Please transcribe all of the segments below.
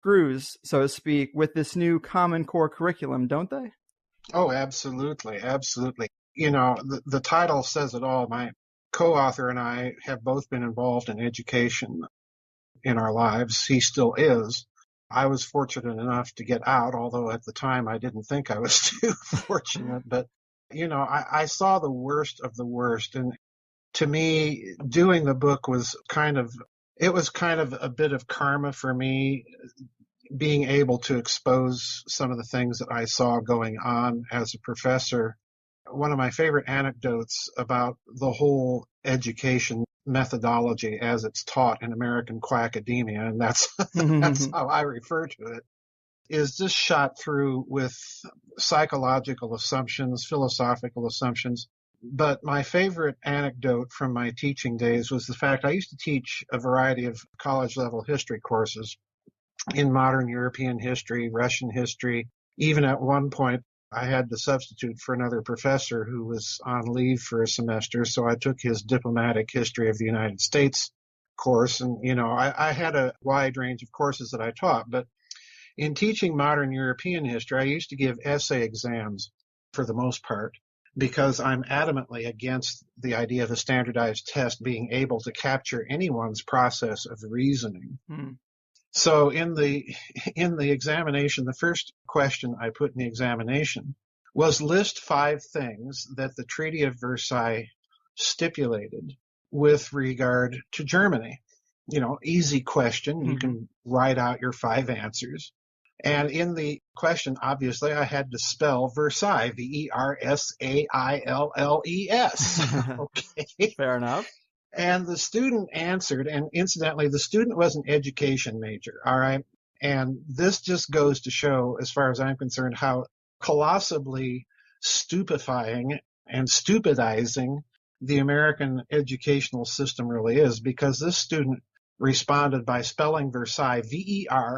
screws, so to speak, with this new Common Core curriculum, don't they? Oh, absolutely. Absolutely. The title says it all. My co-author and I have both been involved in education in our lives. He still is. I was fortunate enough to get out, although at the time I didn't think I was too fortunate. But, I saw the worst of the worst. And to me, doing the book was it was kind of a bit of karma for me, being able to expose some of the things that I saw going on as a professor. One of my favorite anecdotes about the whole education methodology as it's taught in American quackademia, and that's how I refer to it, is just shot through with psychological assumptions, philosophical assumptions. But my favorite anecdote from my teaching days was the fact I used to teach a variety of college level history courses in modern European history, Russian history. Even at one point, I had to substitute for another professor who was on leave for a semester, so I took his diplomatic history of the United States course. And, I had a wide range of courses that I taught. But in teaching modern European history, I used to give essay exams for the most part, because I'm adamantly against the idea of a standardized test being able to capture anyone's process of reasoning. So in the examination, the first question I put in the examination was list 5 things that the Treaty of Versailles stipulated with regard to Germany. Easy question. You can write out your 5 answers. And in the question, obviously, I had to spell Versailles, Versailles. Okay. Fair enough. And the student answered, and incidentally, the student was an education major, all right? And this just goes to show, as far as I'm concerned, how colossally stupefying and stupidizing the American educational system really is, because this student responded by spelling Versailles, Versigh.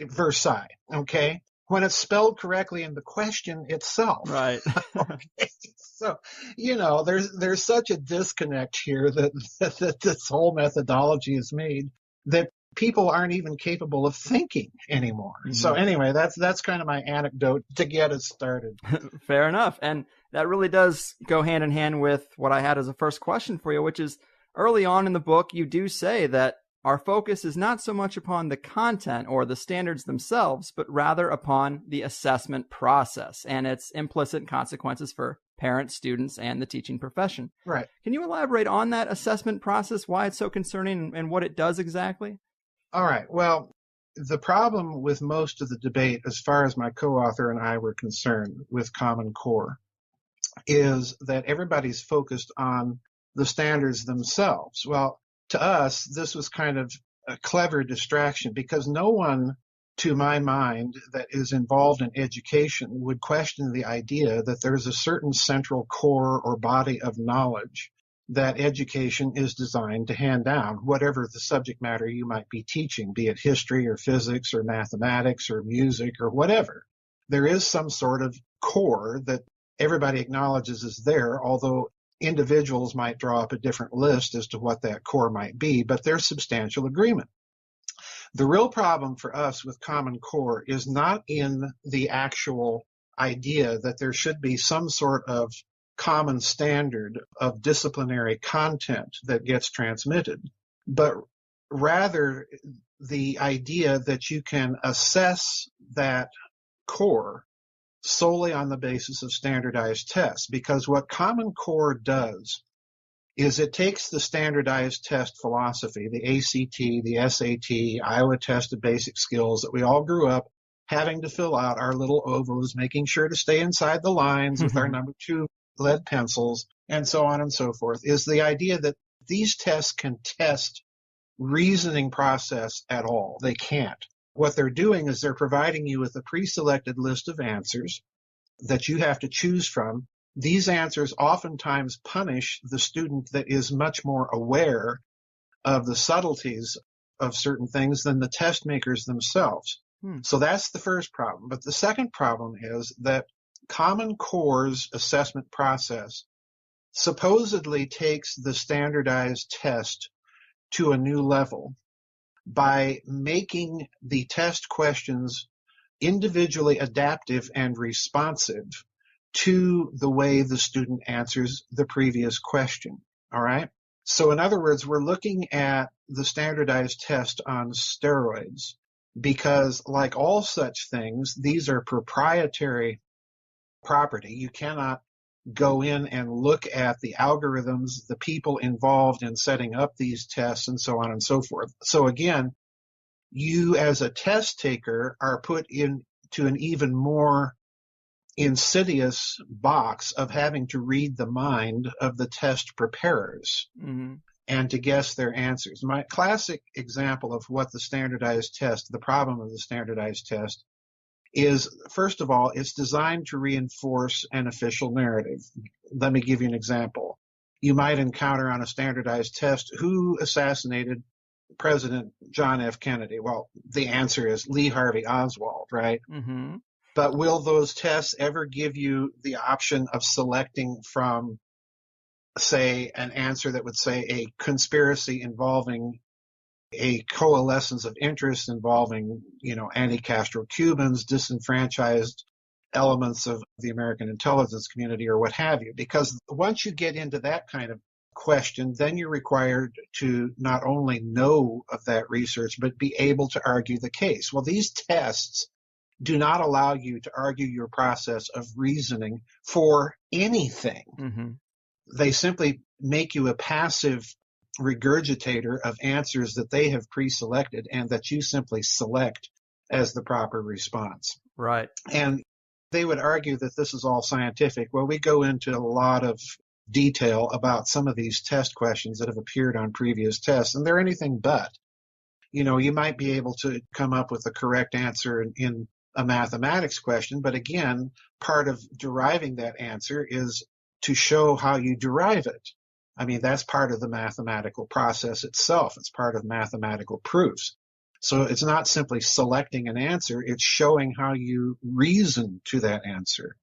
Versailles, okay? When it's spelled correctly in the question itself. Right. Okay. So, there's such a disconnect here that this whole methodology is made that people aren't even capable of thinking anymore. So anyway, that's kind of my anecdote to get us started. Fair enough. And that really does go hand in hand with what I had as a first question for you, which is early on in the book, you do say that our focus is not so much upon the content or the standards themselves, but rather upon the assessment process and its implicit consequences for parents, students, and the teaching profession. Right. Can you elaborate on that assessment process, why it's so concerning and what it does exactly? All right. Well, the problem with most of the debate, as far as my co-author and I were concerned with Common Core, is that everybody's focused on the standards themselves. Well, to us, this was kind of a clever distraction, because no one, to my mind, that is involved in education would question the idea that there's a certain central core or body of knowledge that education is designed to hand down, whatever the subject matter you might be teaching, be it history or physics or mathematics or music or whatever. There is some sort of core that everybody acknowledges is there, although individuals might draw up a different list as to what that core might be, but there's substantial agreement. The real problem for us with Common Core is not in the actual idea that there should be some sort of common standard of disciplinary content that gets transmitted, but rather the idea that you can assess that core solely on the basis of standardized tests. Because what Common Core does is it takes the standardized test philosophy, the ACT, the SAT, Iowa Test of Basic Skills that we all grew up having to fill out our little ovals, making sure to stay inside the lines with our number 2 lead pencils, and so on and so forth, is the idea that these tests can test reasoning process at all. They can't. What they're doing is they're providing you with a pre-selected list of answers that you have to choose from. These answers oftentimes punish the student that is much more aware of the subtleties of certain things than the test makers themselves. So that's the first problem. But the second problem is that Common Core's assessment process supposedly takes the standardized test to a new level by making the test questions individually adaptive and responsive to the way the student answers the previous question. All right? So in other words, we're looking at the standardized test on steroids because, like all such things, these are proprietary property. You cannot go in and look at the algorithms, the people involved in setting up these tests, and so on and so forth. So again, you as a test taker are put into an even more insidious box of having to read the mind of the test preparers and to guess their answers. My classic example of what the standardized test, the problem of the standardized test, is, first of all, it's designed to reinforce an official narrative. Let me give you an example. You might encounter on a standardized test, who assassinated President John F. Kennedy? Well, the answer is Lee Harvey Oswald, right? Mm-hmm. But will those tests ever give you the option of selecting from, say, an answer that would say a conspiracy involving a coalescence of interests involving, anti-Castro Cubans, disenfranchised elements of the American intelligence community, or what have you? Because once you get into that kind of question, then you're required to not only know of that research, but be able to argue the case. Well, these tests do not allow you to argue your process of reasoning for anything. Mm-hmm. They simply make you a passive regurgitator of answers that they have pre-selected and that you simply select as the proper response. Right. And they would argue that this is all scientific. Well, we go into a lot of detail about some of these test questions that have appeared on previous tests, and they're anything but. You might be able to come up with the correct answer in a mathematics question, but again, part of deriving that answer is to show how you derive it. I mean, that's part of the mathematical process itself. It's part of mathematical proofs. So it's not simply selecting an answer, it's showing how you reason to that answer.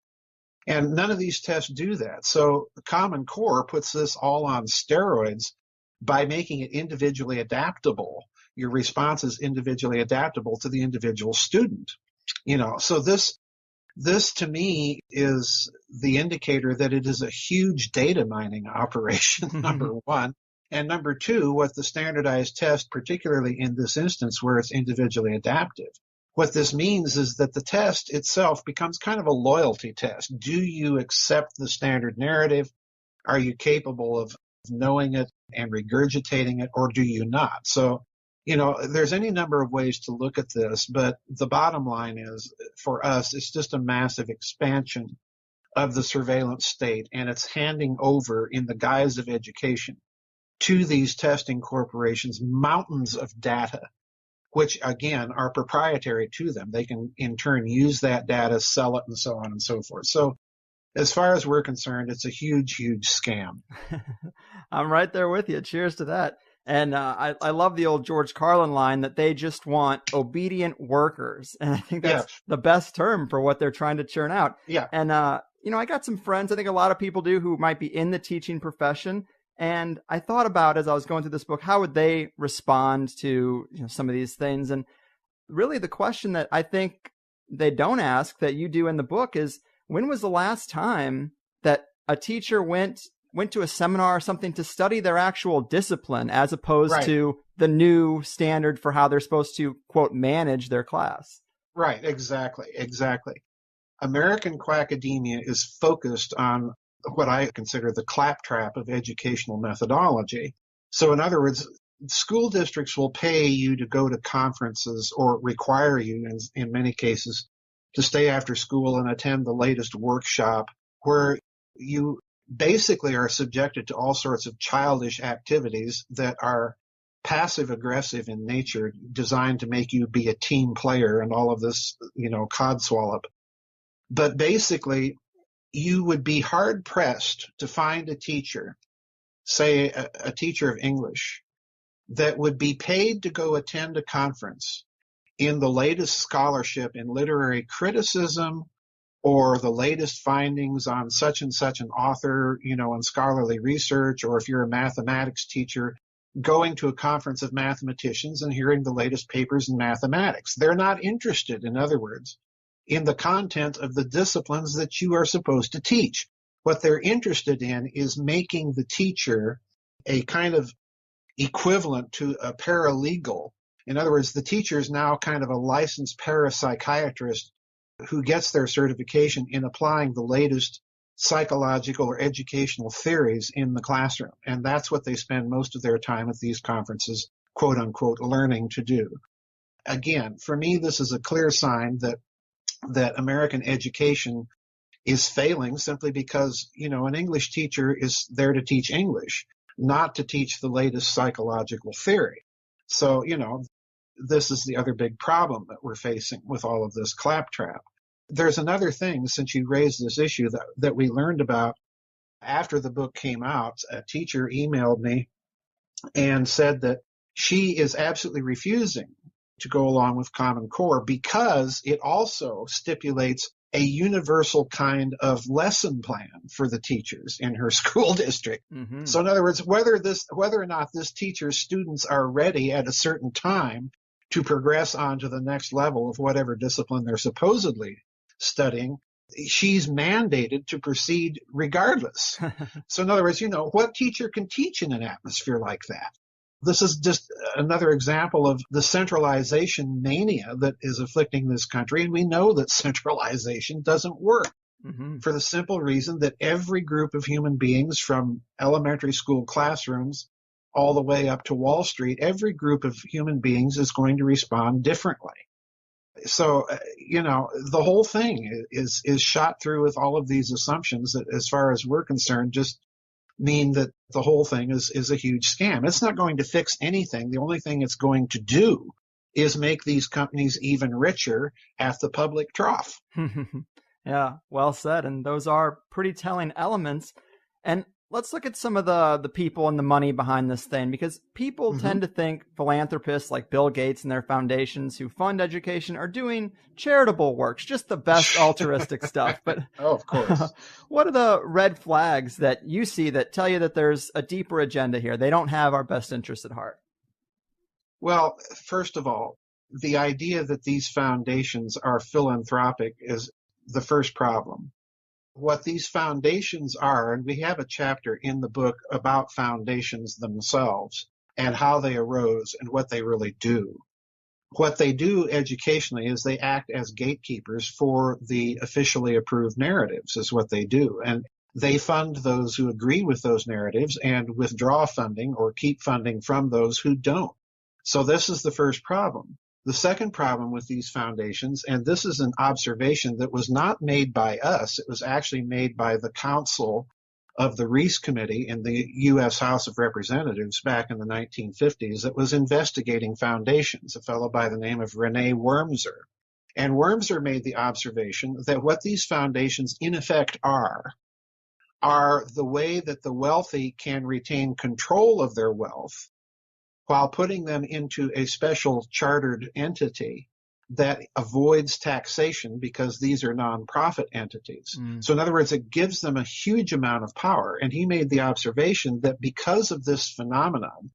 And none of these tests do that. So Common Core puts this all on steroids by making it individually adaptable. Your response is individually adaptable to the individual student. So this to me is the indicator that it is a huge data mining operation, number one. And number two, what the standardized test, particularly in this instance where it's individually adaptive, what this means is that the test itself becomes kind of a loyalty test. Do you accept the standard narrative? Are you capable of knowing it and regurgitating it, or do you not? So, there's any number of ways to look at this, but the bottom line is, for us, it's just a massive expansion of the surveillance state, and it's handing over, in the guise of education, to these testing corporations mountains of data, which, again, are proprietary to them. They can, in turn, use that data, sell it, and so on and so forth. So as far as we're concerned, it's a huge, huge scam. I'm right there with you. Cheers to that. And I love the old George Carlin line that they just want obedient workers. And I think that's the best term for what they're trying to churn out. Yeah. And, I got some friends, I think a lot of people do, who might be in the teaching profession. And I thought about, as I was going through this book, how would they respond to some of these things? And really the question that I think they don't ask that you do in the book is, when was the last time that a teacher went to a seminar or something to study their actual discipline, as opposed to the new standard for how they're supposed to, quote, manage their class? Right, exactly. American quackademia is focused on what I consider the claptrap of educational methodology. So in other words, school districts will pay you to go to conferences, or require you in many cases to stay after school and attend the latest workshop, where you basically are subjected to all sorts of childish activities that are passive aggressive in nature, designed to make you be a team player and all of this, codswallop. But basically, you would be hard pressed to find a teacher, say a teacher of English, that would be paid to go attend a conference in the latest scholarship in literary criticism, or the latest findings on such and such an author, in scholarly research, or if you're a mathematics teacher, going to a conference of mathematicians and hearing the latest papers in mathematics. They're not interested, in other words, in the content of the disciplines that you are supposed to teach. What they're interested in is making the teacher a kind of equivalent to a paralegal. In other words, the teacher is now kind of a licensed parapsychiatrist who gets their certification in applying the latest psychological or educational theories in the classroom. And that's what they spend most of their time at these conferences, quote unquote, learning to do. Again, for me, this is a clear sign that American education is failing simply because, an English teacher is there to teach English, not to teach the latest psychological theory. So, this is the other big problem that we're facing with all of this claptrap. There's another thing, since you raised this issue, that we learned about after the book came out. A teacher emailed me and said that she is absolutely refusing to go along with Common Core because it also stipulates a universal kind of lesson plan for the teachers in her school district. Mm-hmm. So in other words, whether or not this teacher's students are ready at a certain time to progress on to the next level of whatever discipline they're supposedly studying, she's mandated to proceed regardless. So in other words, what teacher can teach in an atmosphere like that? This is just another example of the centralization mania that is afflicting this country. And we know that centralization doesn't work for the simple reason that every group of human beings, from elementary school classrooms all the way up to Wall Street, every group of human beings is going to respond differently. So, the whole thing is shot through with all of these assumptions that, as far as we're concerned, just mean that the whole thing is a huge scam. It's not going to fix anything. The only thing it's going to do is make these companies even richer at the public trough. Yeah, well said. And those are pretty telling elements. And let's look at some of the people and the money behind this thing, because people tend to think philanthropists like Bill Gates and their foundations who fund education are doing charitable works, just the best altruistic stuff. But of course, what are the red flags that you see that tell you that there's a deeper agenda here? They don't have our best interests at heart. Well, first of all, the idea that these foundations are philanthropic is the first problem. What these foundations are, and we have a chapter in the book about foundations themselves and how they arose and what they really do. What they do educationally is they act as gatekeepers for the officially approved narratives, is what they do. And they fund those who agree with those narratives and withdraw funding or keep funding from those who don't. So this is the first problem. The second problem with these foundations, and this is an observation that was not made by us, it was actually made by the counsel of the Reese Committee in the U.S. House of Representatives back in the 1950s that was investigating foundations, a fellow by the name of Rene Wormser. And Wormser made the observation that what these foundations in effect are the way that the wealthy can retain control of their wealth while putting them into a special chartered entity that avoids taxation because these are nonprofit entities. So in other words, it gives them a huge amount of power. And he made the observation that because of this phenomenon,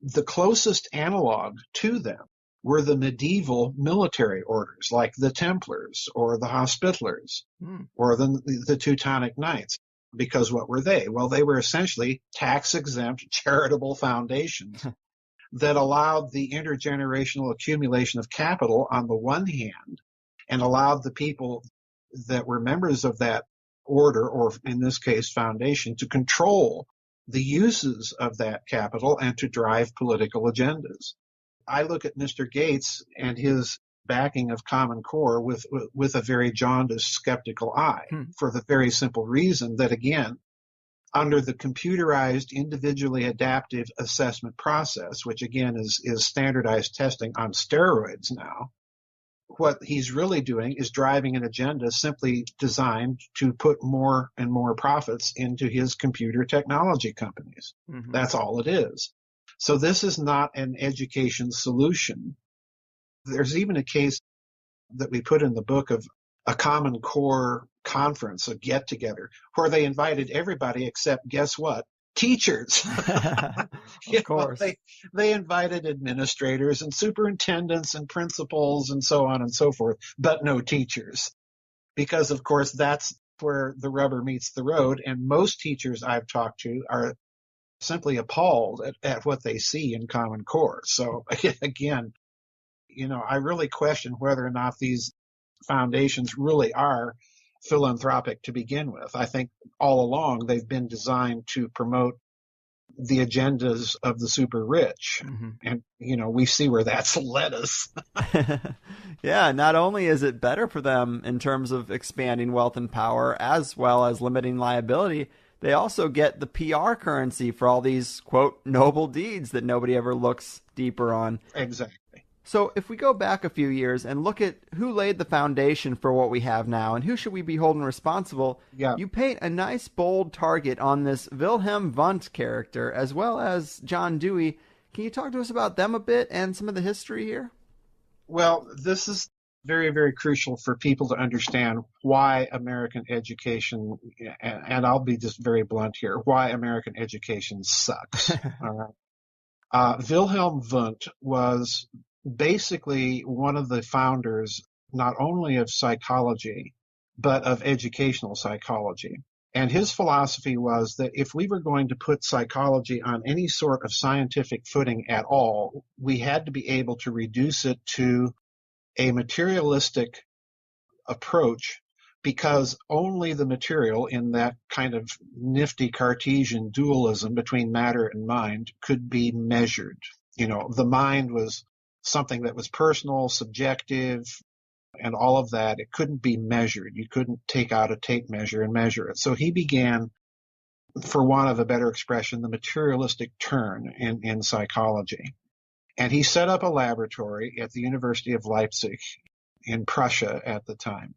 the closest analog to them were the medieval military orders like the Templars or the Hospitallers or the Teutonic Knights. Because what were they? Well, they were essentially tax-exempt charitable foundations that allowed the intergenerational accumulation of capital on the one hand and allowed the people that were members of that order, or in this case foundation, to control the uses of that capital and to drive political agendas. I look at Mr. Gates and his backing of Common Core with a very jaundiced, skeptical eye for the very simple reason that, again, under the computerized, individually adaptive assessment process, which again is standardized testing on steroids now, what he's really doing is driving an agenda simply designed to put more and more profits into his computer technology companies. That's all it is. So this is not an education solution. There's even a case that we put in the book of a Common Core conference, a get-together, where they invited everybody except, guess what? teachers. Of course. They invited administrators and superintendents and principals and so on and so forth, but no teachers. Because, of course, that's where the rubber meets the road. And most teachers I've talked to are simply appalled at what they see in Common Core. So, again, I really question whether or not these foundations really are philanthropic to begin with. I think all along they've been designed to promote the agendas of the super rich. Mm-hmm. And, we see where that's led us. Yeah, not only is it better for them in terms of expanding wealth and power, as well as limiting liability, they also get the PR currency for all these, quote, noble deeds that nobody ever looks deeper on. Exactly. So if we go back a few years and look at who laid the foundation for what we have now and who should we be holding responsible, you paint a nice bold target on this Wilhelm Wundt character as well as John Dewey. Can you talk to us about them a bit and some of the history here? Well, this is very, very crucial for people to understand why American education, and I'll be just very blunt here, why American education sucks. All right. Wilhelm Wundt was basically one of the founders not only of psychology, but of educational psychology. And his philosophy was that if we were going to put psychology on any sort of scientific footing at all, we had to be able to reduce it to a materialistic approach, because only the material, in that kind of nifty Cartesian dualism between matter and mind, could be measured. The mind was something that was personal, subjective, and all of that. It couldn't be measured. You couldn't take out a tape measure and measure it. So he began, for want of a better expression, the materialistic turn in psychology. And he set up a laboratory at the University of Leipzig in Prussia at the time,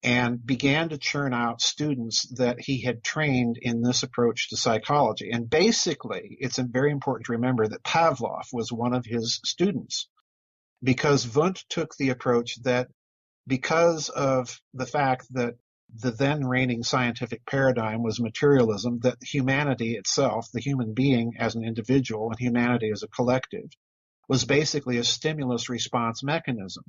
and began to churn out students that he had trained in this approach to psychology. And basically, it's very important to remember that Pavlov was one of his students, because Wundt took the approach that because of the fact that the then reigning scientific paradigm was materialism, that humanity itself, the human being as an individual and humanity as a collective, was basically a stimulus response mechanism.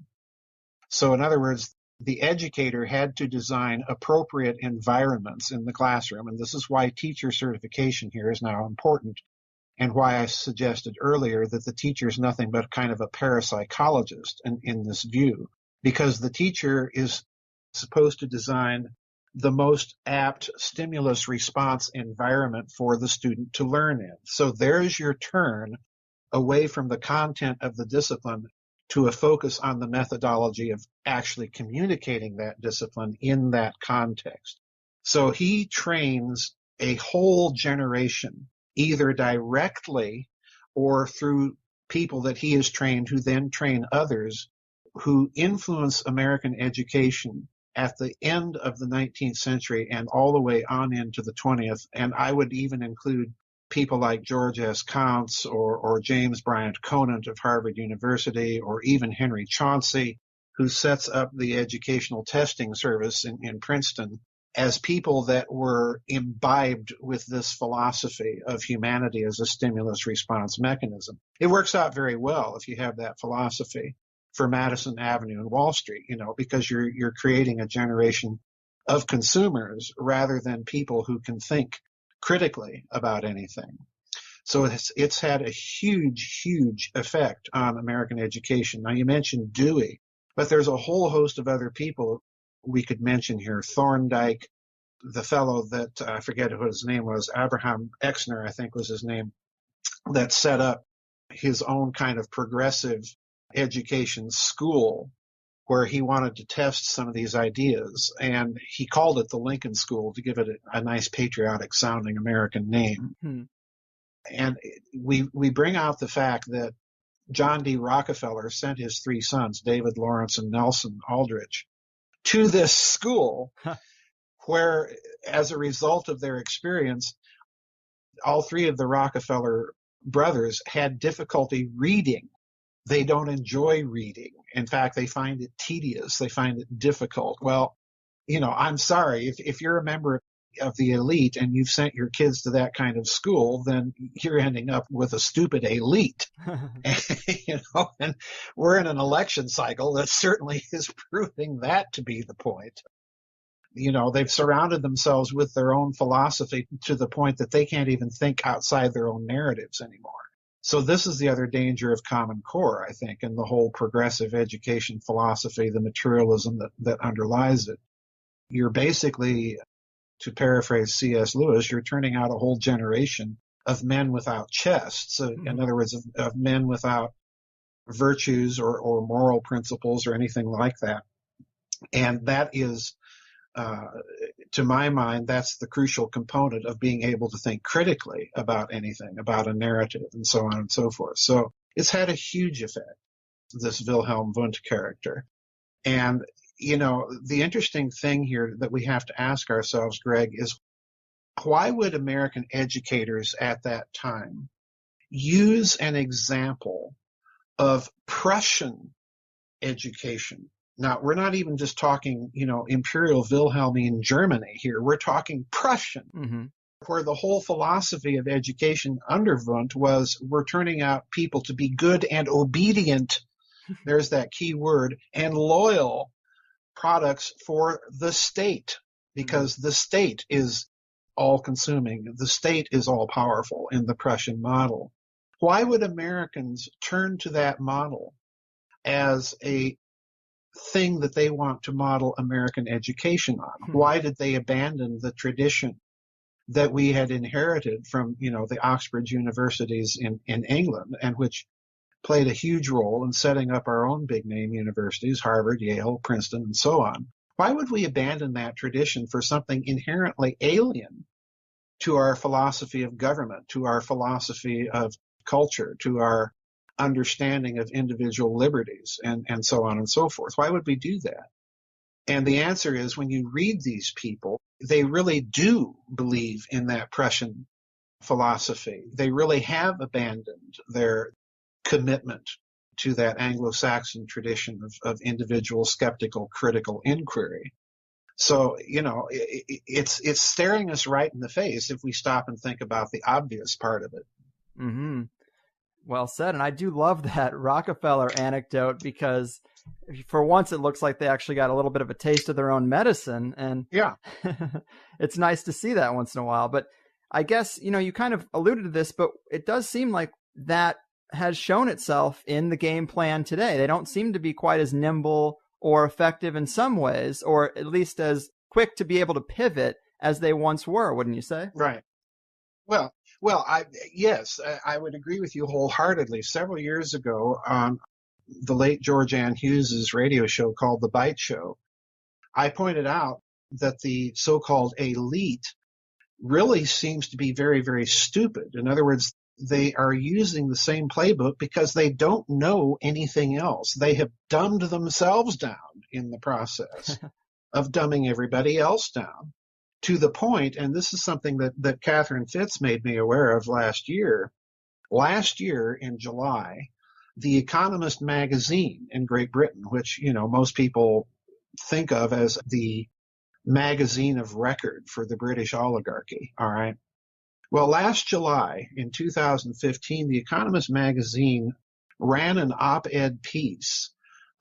So in other words, the educator had to design appropriate environments in the classroom. And this is why teacher certification here is now important, and why I suggested earlier that the teacher is nothing but kind of a parapsychologist in this view, because the teacher is supposed to design the most apt stimulus response environment for the student to learn in. So there's your turn away from the content of the discipline to a focus on the methodology of actually communicating that discipline in that context. So he trains a whole generation, either directly or through people that he has trained who then train others, who influence American education at the end of the 19th century and all the way on into the 20th. And I would even include people like George S. Counts or James Bryant Conant of Harvard University, or even Henry Chauncey, who sets up the educational testing service in Princeton, as people that were imbibed with this philosophy of humanity as a stimulus response mechanism. It works out very well if you have that philosophy for Madison Avenue and Wall Street, because you're creating a generation of consumers rather than people who can think critically about anything. So it's had a huge, huge effect on American education. Now, you mentioned Dewey, but there's a whole host of other people we could mention here. Thorndike, the fellow that I forget what his name was, Abraham Exner, I think was his name, that set up his own kind of progressive education school where he wanted to test some of these ideas, and he called it the Lincoln School to give it a nice patriotic sounding American name. Mm-hmm. And we bring out the fact that John D. Rockefeller sent his three sons, David, Lawrence, and Nelson Aldrich, to this school where, as a result of their experience, all three of the Rockefeller brothers had difficulty reading. They don't enjoy reading. In fact, they find it tedious. They find it difficult. Well, I'm sorry. If you're a member the elite and you've sent your kids to that kind of school, then you're ending up with a stupid elite. And we're in an election cycle that certainly is proving that to be the point. They've surrounded themselves with their own philosophy to the point that they can't even think outside their own narratives anymore. So this is the other danger of Common Core, I think, and the whole progressive education philosophy, the materialism that underlies it. You're basically, to paraphrase C.S. Lewis, you're turning out a whole generation of men without chests. So, in other words, of men without virtues or moral principles or anything like that. And that is, to my mind, that's the crucial component of being able to think critically about anything, about a narrative, and so on and so forth. So it's had a huge effect, this Wilhelm Wundt character. And, the interesting thing here that we have to ask ourselves, Greg, is why would American educators at that time use an example of Prussian education? Now, we're not even just talking, Imperial Wilhelmine Germany here. We're talking Prussian, where the whole philosophy of education under Wundt was we're turning out people to be good and obedient, there's that key word, and loyal products for the state, because the state is all-consuming. The state is all-powerful in the Prussian model. Why would Americans turn to that model as a thing that they want to model American education on? Why did they abandon the tradition that we had inherited from, the Oxford universities in England, and which played a huge role in setting up our own big name universities, Harvard, Yale, Princeton, and so on? Why would we abandon that tradition for something inherently alien to our philosophy of government, to our philosophy of culture, to our understanding of individual liberties, and so on and so forth? Why would we do that? And the answer is, when you read these people, they really do believe in that Prussian philosophy. They really have abandoned their commitment to that Anglo-Saxon tradition of individual skeptical, critical inquiry. So, it's staring us right in the face if we stop and think about the obvious part of it. Mm-hmm. Well said. And I do love that Rockefeller anecdote, because for once it looks like they actually got a little bit of a taste of their own medicine. And yeah, it's nice to see that once in a while. But I guess, you kind of alluded to this, but it does seem like that has shown itself in the game plan today. They don't seem to be quite as nimble or effective in some ways, or at least as quick to be able to pivot as they once were, wouldn't you say? Right. Well, yes, I would agree with you wholeheartedly. Several years ago, on the late George Ann Hughes's radio show called The Bite Show, I pointed out that the so-called elite really seems to be very, very stupid. In other words, they are using the same playbook because they don't know anything else. They have dumbed themselves down in the process of dumbing everybody else down, to the point, and this is something that Catherine Fitz made me aware of last year. Last year in July, The Economist magazine in Great Britain, which, most people think of as the magazine of record for the British oligarchy, all right? Well, last July in 2015, The Economist magazine ran an op-ed piece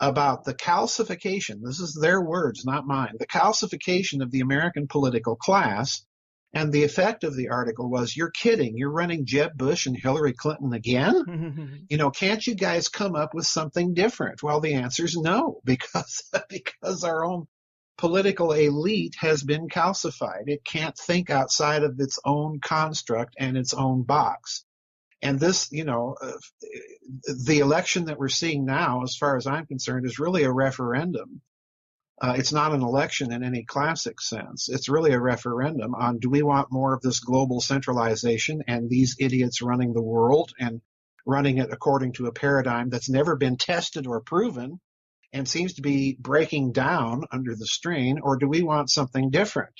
about the calcification, this is their words, not mine, the calcification of the American political class. And the effect of the article was, you're kidding, you're running Jeb Bush and Hillary Clinton again? Can't you guys come up with something different? Well, the answer is no, because our own political elite has been calcified. It can't think outside of its own construct and its own box. And this, the election that we're seeing now, as far as I'm concerned, is really a referendum. It's not an election in any classic sense. It's really a referendum on, do we want more of this global centralization and these idiots running the world and running it according to a paradigm that's never been tested or proven and seems to be breaking down under the strain, or do we want something different?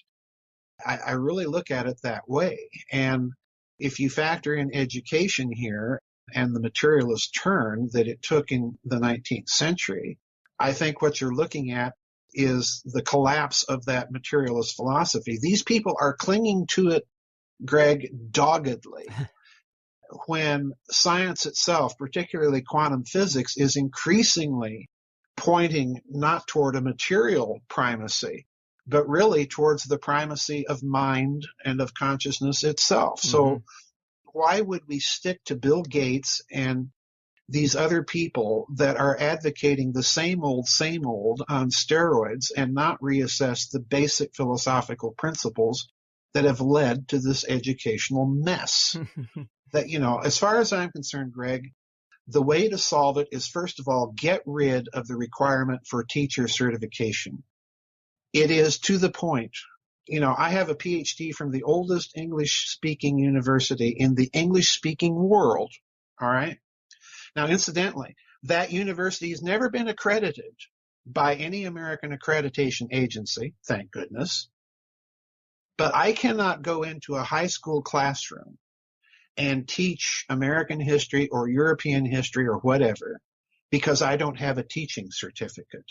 I really look at it that way. And if you factor in education here and the materialist turn that it took in the 19th century, I think what you're looking at is the collapse of that materialist philosophy. These people are clinging to it, Greg, doggedly, when science itself, particularly quantum physics, is increasingly pointing not toward a material primacy, but really towards the primacy of mind and of consciousness itself. Mm-hmm. So why would we stick to Bill Gates and these other people that are advocating the same old on steroids and not reassess the basic philosophical principles that have led to this educational mess? That, as far as I'm concerned, Greg, the way to solve it is, first of all, get rid of the requirement for teacher certification. It is to the point. I have a PhD from the oldest English-speaking university in the English-speaking world, all right? Now, incidentally, that university has never been accredited by any American accreditation agency, thank goodness. But I cannot go into a high school classroom and teach American history or European history or whatever because I don't have a teaching certificate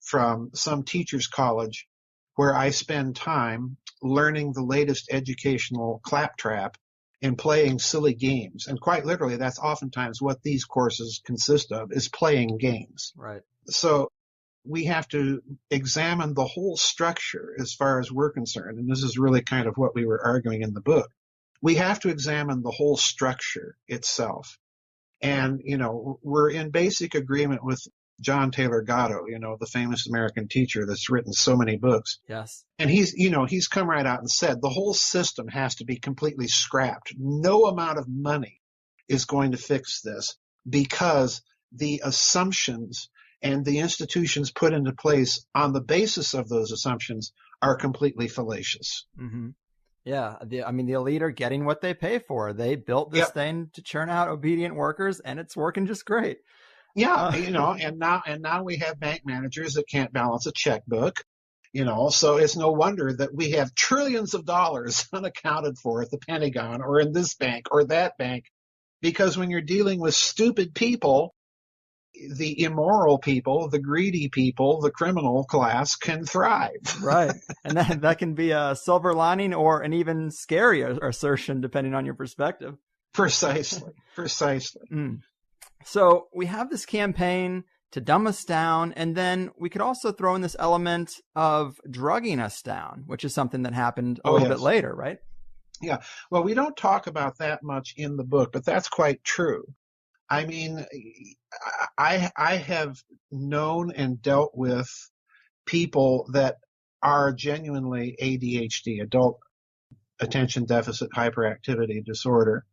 from some teacher's college where I spend time learning the latest educational claptrap and playing silly games. And quite literally, that's oftentimes what these courses consist of, is playing games. Right. So we have to examine the whole structure as far as we're concerned. And this is really kind of what we were arguing in the book. We have to examine the whole structure itself. And, we're in basic agreement with John Taylor Gatto, the famous American teacher that's written so many books. Yes. And he's come right out and said the whole system has to be completely scrapped. No amount of money is going to fix this because the assumptions and the institutions put into place on the basis of those assumptions are completely fallacious. Mm-hmm. Yeah. The elite are getting what they pay for. They built this thing to churn out obedient workers, and it's working just great. Yeah, and now we have bank managers that can't balance a checkbook, so it's no wonder that we have trillions of dollars unaccounted for at the Pentagon or in this bank or that bank, because when you're dealing with stupid people, the immoral people, the greedy people, the criminal class can thrive. Right. And that can be a silver lining or an even scarier assertion, depending on your perspective. Precisely. So we have this campaign to dumb us down, and then we could also throw in this element of drugging us down, which is something that happened a little bit later, right? Yeah. Well, we don't talk about that much in the book, but that's quite true. I mean, I have known and dealt with people that are genuinely ADHD, adult attention deficit hyperactivity disorder.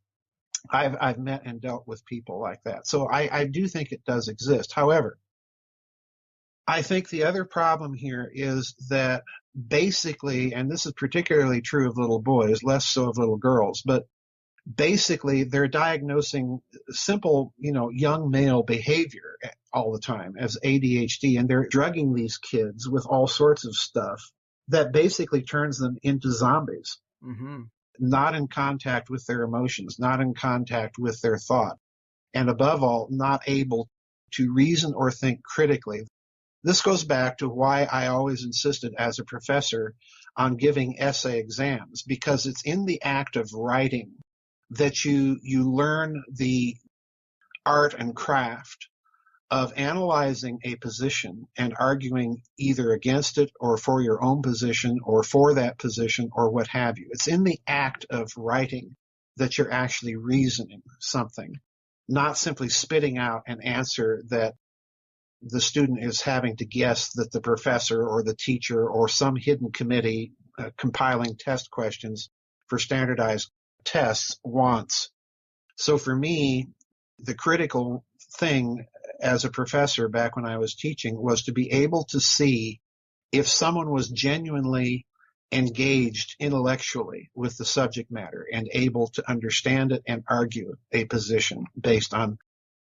I've met and dealt with people like that. So I do think it does exist. However, I think the other problem here is that basically, and this is particularly true of little boys, less so of little girls, but basically they're diagnosing simple, young male behavior all the time as ADHD, and they're drugging these kids with all sorts of stuff that basically turns them into zombies. Mm-hmm. Not in contact with their emotions, not in contact with their thought, and above all, not able to reason or think critically. This goes back to why I always insisted as a professor on giving essay exams, because it's in the act of writing that you learn the art and craft of analyzing a position and arguing either against it or for your own position or for that position or what have you. It's in the act of writing that you're actually reasoning something, not simply spitting out an answer that the student is having to guess that the professor or the teacher or some hidden committee compiling test questions for standardized tests wants. So for me, the critical thing as a professor back when I was teaching was to be able to see if someone was genuinely engaged intellectually with the subject matter and able to understand it and argue a position based on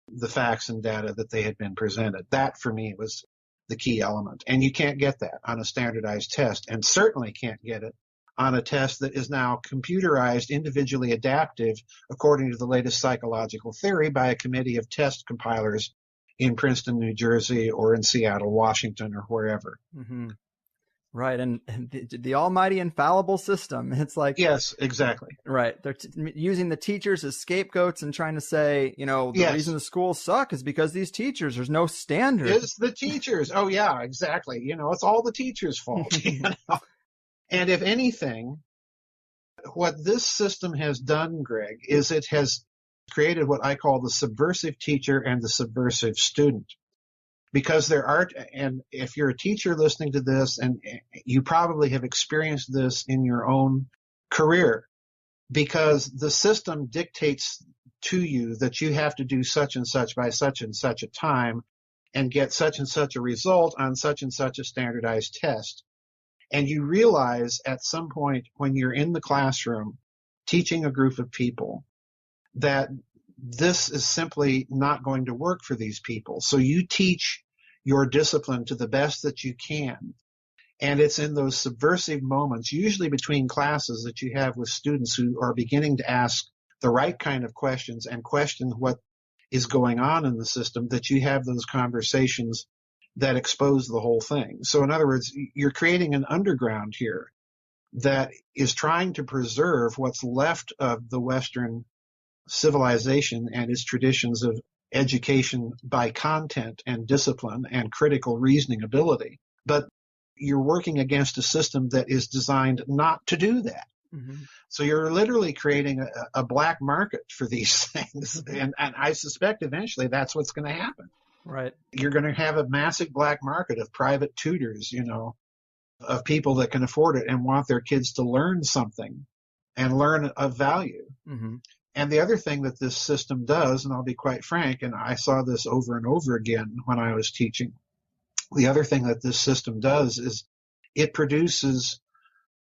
the facts and data that they had been presented. That for me was the key element. And you can't get that on a standardized test, and certainly can't get it on a test that is now computerized, individually adaptive, according to the latest psychological theory by a committee of test compilers in Princeton, New Jersey, or in Seattle, Washington, or wherever. Mm-hmm. Right. And the almighty infallible system. It's like, yes, exactly. Right. They're using the teachers as scapegoats and trying to say, the reason the schools suck is because these teachers, there's no standard. It's the teachers. Oh, yeah, exactly. It's all the teachers' fault. And if anything, what this system has done, Greg, is it has created what I call the subversive teacher and the subversive student. Because there are, and if you're a teacher listening to this, and you probably have experienced this in your own career, because the system dictates to you that you have to do such and such by such and such a time and get such and such a result on such and such a standardized test. And you realize at some point when you're in the classroom teaching a group of people that this is simply not going to work for these people. So you teach your discipline to the best that you can. And it's in those subversive moments, usually between classes, that you have with students who are beginning to ask the right kind of questions and question what is going on in the system, that you have those conversations that expose the whole thing. So in other words, you're creating an underground here that is trying to preserve what's left of the Western civilization and its traditions of education by content and discipline and critical reasoning ability. But you're working against a system that is designed not to do that. Mm-hmm. So you're literally creating a black market for these things. And I suspect eventually that's what's going to happen. Right. You're going to have a massive black market of private tutors, of people that can afford it and want their kids to learn something and learn of value. Mm-hmm. And the other thing that this system does, and I'll be quite frank, and I saw this over and over again when I was teaching, the other thing that this system does is it produces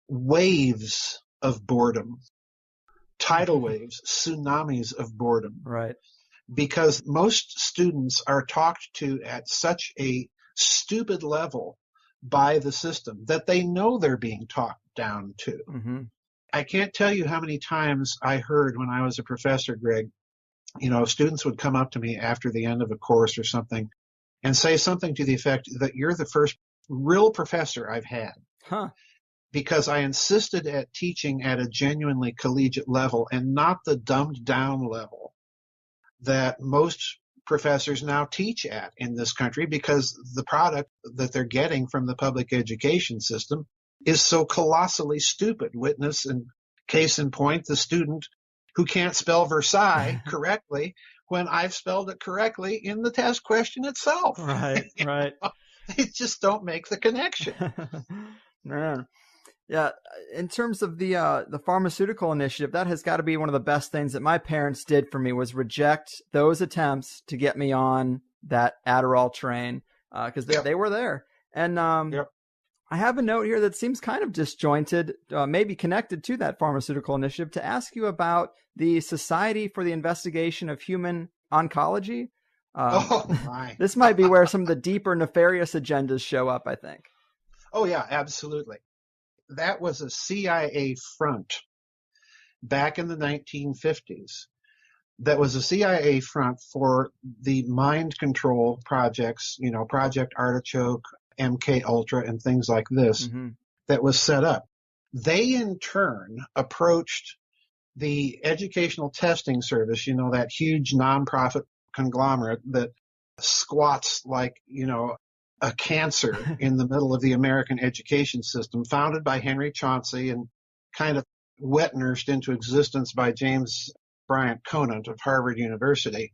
waves of boredom, tidal waves, tsunamis of boredom. Right. Because most students are talked to at such a stupid level by the system that they know they're being talked down to. Mm-hmm. I can't tell you how many times I heard when I was a professor, Greg, students would come up to me after the end of a course or something and say something to the effect that you're the first real professor I've had. Huh. Because I insisted at teaching at a genuinely collegiate level and not the dumbed down level that most professors now teach at in this country, because the product that they're getting from the public education system is so colossally stupid. Witness and case in point, the student who can't spell Versailles correctly when I've spelled it correctly in the test question itself. Right, right. They just don't make the connection. Man. Yeah, in terms of the pharmaceutical initiative, that has got to be one of the best things that my parents did for me, was reject those attempts to get me on that Adderall train, because they were there. And I have a note here that seems kind of disjointed, maybe connected to that pharmaceutical initiative, to ask you about the Society for the Investigation of Human Oncology. Oh, my. This might be where some of the deeper nefarious agendas show up, I think. Oh, yeah, absolutely. That was a CIA front back in the 1950s. That was a CIA front for the mind control projects, Project Artichoke, MK Ultra, and things like this, mm-hmm. that was set up. They, in turn, approached the Educational Testing Service, that huge nonprofit conglomerate that squats like, a cancer in the middle of the American education system, founded by Henry Chauncey and kind of wet nursed into existence by James Bryant Conant of Harvard University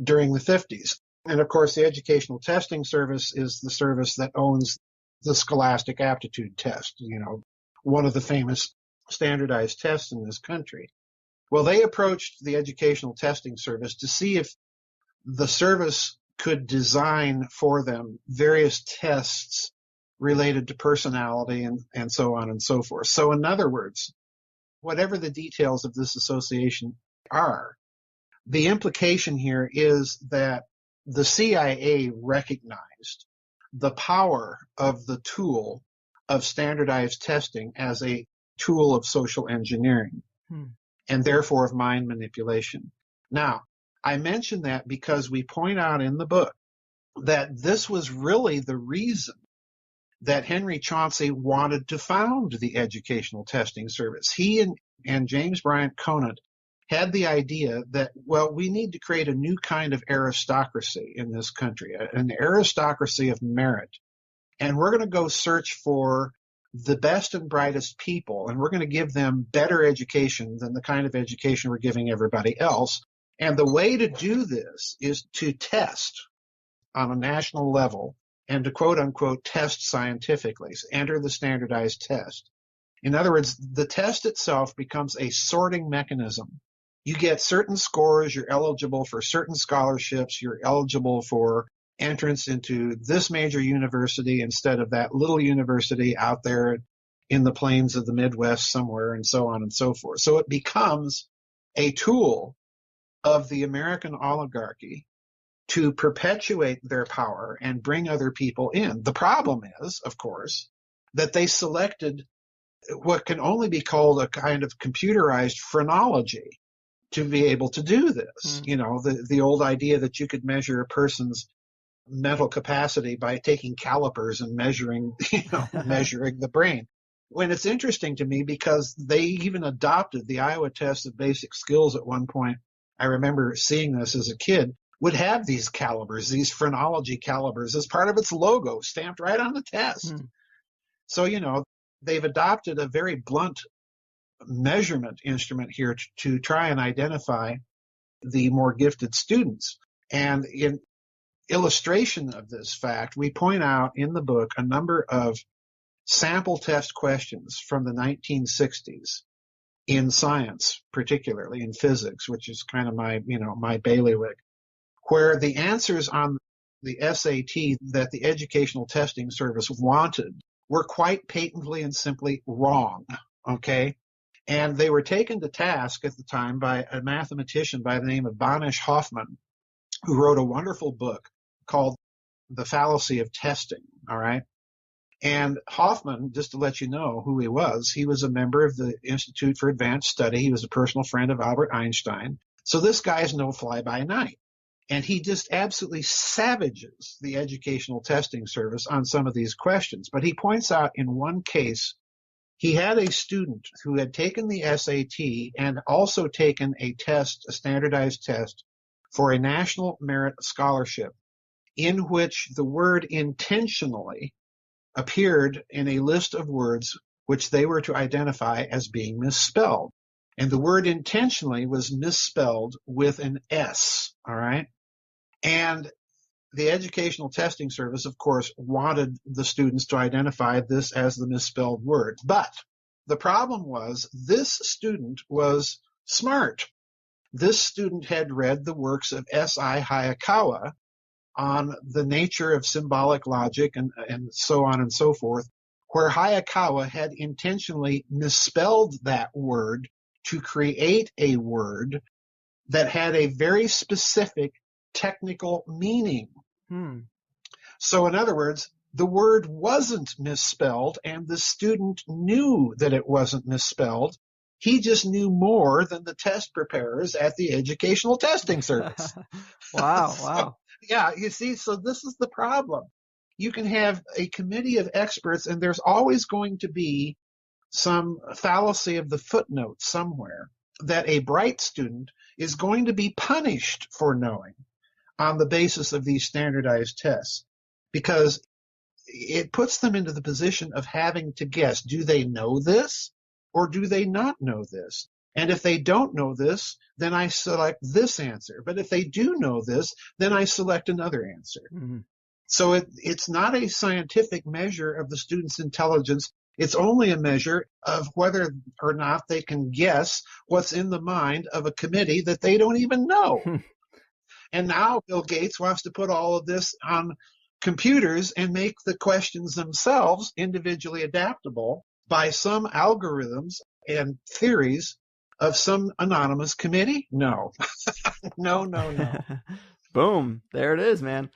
during the 50s. And of course, the Educational Testing Service is the service that owns the Scholastic Aptitude Test, one of the famous standardized tests in this country. Well, they approached the Educational Testing Service to see if the service could design for them various tests related to personality and so on and so forth. So in other words, whatever the details of this association are, the implication here is that the CIA recognized the power of the tool of standardized testing as a tool of social engineering, and therefore of mind manipulation. Now, I mention that because we point out in the book that this was really the reason that Henry Chauncey wanted to found the Educational Testing Service. He and James Bryant Conant had the idea that, well, we need to create a new kind of aristocracy in this country, an aristocracy of merit. And we're going to go search for the best and brightest people, and we're going to give them better education than the kind of education we're giving everybody else. And the way to do this is to test on a national level and to quote unquote test scientifically, enter the standardized test. In other words, the test itself becomes a sorting mechanism. You get certain scores, you're eligible for certain scholarships, you're eligible for entrance into this major university instead of that little university out there in the plains of the Midwest somewhere, and so on and so forth. So it becomes a tool of the American oligarchy to perpetuate their power and bring other people in. The problem is, of course, that they selected what can only be called a kind of computerized phrenology to be able to do this. You know, the old idea that you could measure a person's mental capacity by taking calipers and measuring the brain. When it's interesting to me because they even adopted the Iowa test of basic skills at one point. I remember seeing this as a kid, would have these calibers, these phrenology calibers, as part of its logo stamped right on the test. So, you know, they've adopted a very blunt measurement instrument here to try and identify the more gifted students. And in illustration of this fact, we point out in the book a number of sample test questions from the 1960s in science, particularly in physics, which is kind of my bailiwick, where the answers on the SAT that the Educational Testing Service wanted were quite patently and simply wrong, okay? And they were taken to task at the time by a mathematician by the name of Banish Hoffman, who wrote a wonderful book called The Fallacy of Testing, all right? And Hoffman, just to let you know who he was a member of the Institute for Advanced Study. He was a personal friend of Albert Einstein. So this guy is no fly-by-night. And he just absolutely savages the Educational Testing Service on some of these questions. But he points out in one case, he had a student who had taken the SAT and also taken a test, a standardized test, for a National Merit Scholarship, in which the word intentionally appeared in a list of words which they were to identify as being misspelled. And the word intentionally was misspelled with an S, all right? And the Educational Testing Service, of course, wanted the students to identify this as the misspelled word. But the problem was this student was smart. This student had read the works of S.I. Hayakawa on the nature of symbolic logic and so on and so forth, where Hayakawa had intentionally misspelled that word to create a word that had a very specific technical meaning. So in other words, the word wasn't misspelled and the student knew that it wasn't misspelled. He just knew more than the test preparers at the Educational Testing Service. Wow. Yeah, you see, so this is the problem. You can have a committee of experts and there's always going to be some fallacy of the footnote somewhere that a bright student is going to be punished for knowing on the basis of these standardized tests, because it puts them into the position of having to guess, do they know this or do they not know this? And if they don't know this, then I select this answer. But if they do know this, then I select another answer. So it's not a scientific measure of the student's intelligence. It's only a measure of whether or not they can guess what's in the mind of a committee that they don't even know. And now Bill Gates wants to put all of this on computers and make the questions themselves individually adaptable by some algorithms and theories of some anonymous committee? No. No. Boom. There it is, man.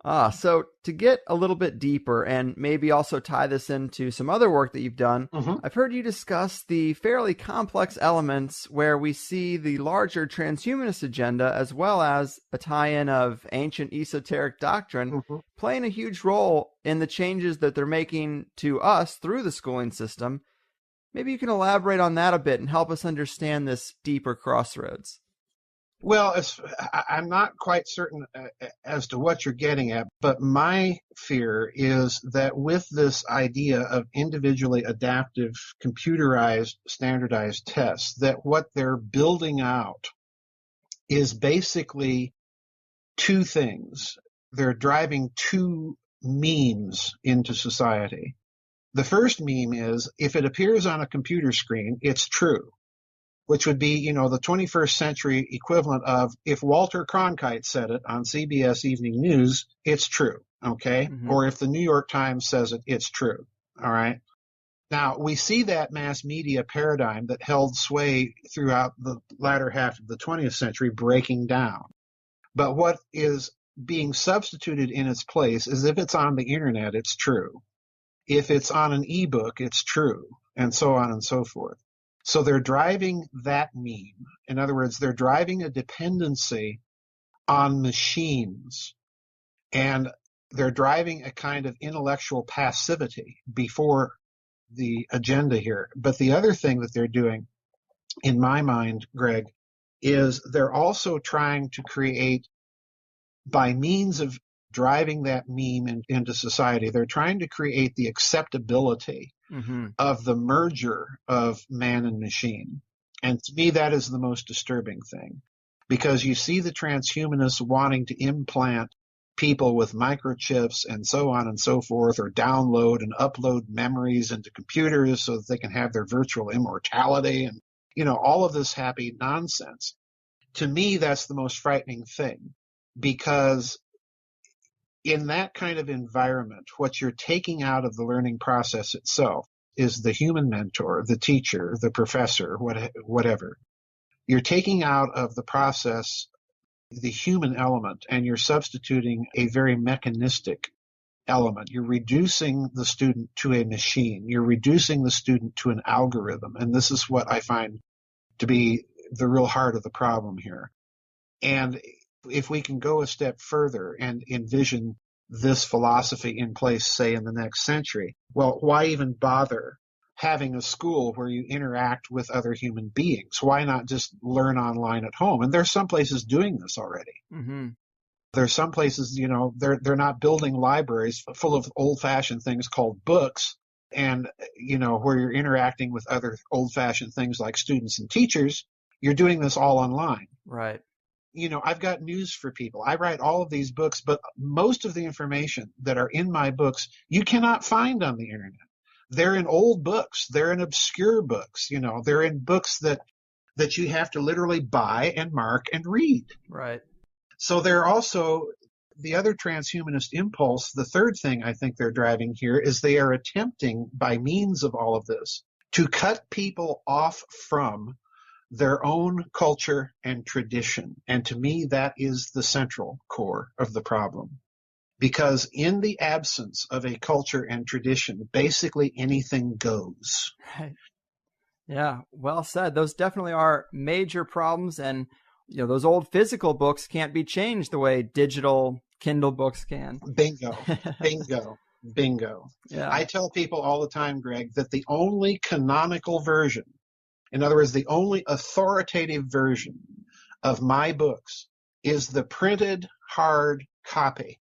So to get a little bit deeper and maybe also tie this into some other work that you've done, Mm-hmm. I've heard you discuss the fairly complex elements where we see the larger transhumanist agenda as well as a tie-in of ancient esoteric doctrine Mm-hmm. playing a huge role in the changes that they're making to us through the schooling system. Maybe you can elaborate on that a bit and help us understand this deeper crossroads. Well, I'm not quite certain as to what you're getting at, but my fear is that with this idea of individually adaptive, computerized, standardized tests, that what they're building out is basically two things. They're driving two memes into society. The first meme is if it appears on a computer screen, it's true, which would be, the 21st century equivalent of if Walter Cronkite said it on CBS Evening News, it's true, okay? Mm-hmm. Or if the New York Times says it, it's true, all right? Now, we see that mass media paradigm that held sway throughout the latter half of the 20th century breaking down. But what is being substituted in its place is if it's on the internet, it's true. If it's on an ebook, it's true, and so on and so forth. So they're driving that meme. In other words, they're driving a dependency on machines, and they're driving a kind of intellectual passivity before the agenda here. But the other thing that they're doing, in my mind, Greg, is they're also trying to create, by means of driving that meme into society, they're trying to create the acceptability Mm-hmm. of the merger of man and machine. And to me, that is the most disturbing thing, because you see the transhumanists wanting to implant people with microchips and so on and so forth, or download and upload memories into computers so that they can have their virtual immortality and, all of this happy nonsense. To me, that's the most frightening thing, because in that kind of environment, what you're taking out of the learning process itself is the human mentor, the teacher, the professor, whatever. You're taking out of the process the human element, and you're substituting a very mechanistic element. You're reducing the student to a machine. You're reducing the student to an algorithm. And this is what I find to be the real heart of the problem here. And if we can go a step further and envision this philosophy in place, say, in the next century, well, why even bother having a school where you interact with other human beings? Why not just learn online at home? And there's some places doing this already. Mm-hmm. There's some places, they're not building libraries full of old-fashioned things called books, and, where you're interacting with other old-fashioned things like students and teachers. You're doing this all online. Right. I've got news for people. I write all of these books, but most of the information that are in my books, you cannot find on the internet. They're in old books. They're in obscure books. They're in books that you have to literally buy and mark and read. Right. So they're also the other transhumanist impulse. The third thing I think they're driving here is they are attempting, by means of all of this, to cut people off from their own culture and tradition. And to me, that is the central core of the problem. Because in the absence of a culture and tradition, basically anything goes. Right. Yeah, well said. Those definitely are major problems. And, those old physical books can't be changed the way digital Kindle books can. Bingo, bingo, bingo. Yeah. I tell people all the time, Greg, that the only canonical version, in other words, the only authoritative version of my books, is the printed hard copy.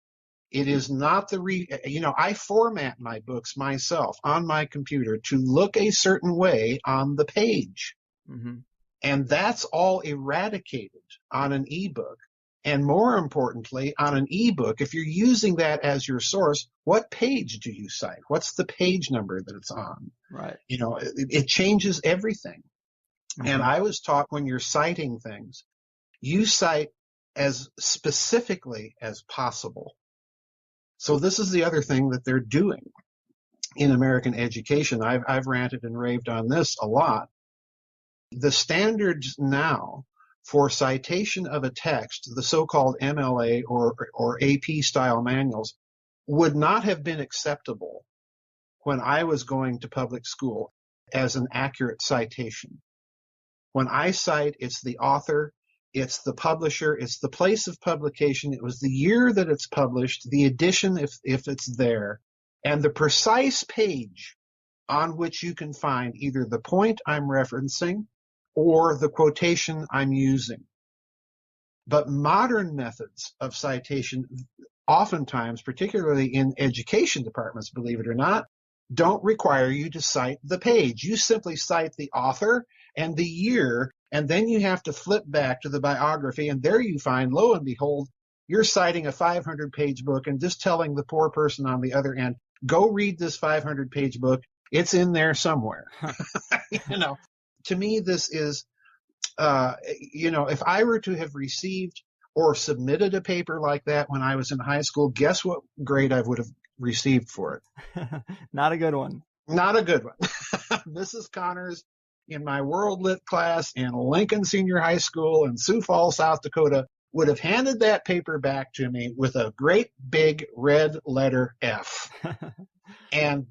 It is not I format my books myself on my computer to look a certain way on the page. Mm-hmm. And that's all eradicated on an ebook. And more importantly, on an ebook, if you're using that as your source, what page do you cite? What's the page number that it's on? Right. It changes everything. Mm-hmm. And I was taught when you're citing things, you cite as specifically as possible. So this is the other thing that they're doing in American education. I've ranted and raved on this a lot. The standards now for citation of a text, the so-called MLA or AP style manuals would not have been acceptable when I was going to public school as an accurate citation. When I cite, it's the author, it's the publisher, it's the place of publication, it was the year that it's published, the edition if it's there, and the precise page on which you can find either the point I'm referencing or the quotation I'm using. But modern methods of citation, oftentimes, particularly in education departments, believe it or not, don't require you to cite the page. You simply cite the author and the year, and then you have to flip back to the biography, and there you find, lo and behold, you're citing a 500-page book and just telling the poor person on the other end, go read this 500-page book. It's in there somewhere. To me, this is, if I were to have received or submitted a paper like that when I was in high school, guess what grade I would have received for it? Not a good one. Not a good one. Mrs. Connors in my World Lit class in Lincoln Senior High School in Sioux Falls, South Dakota, would have handed that paper back to me with a great big red letter F. And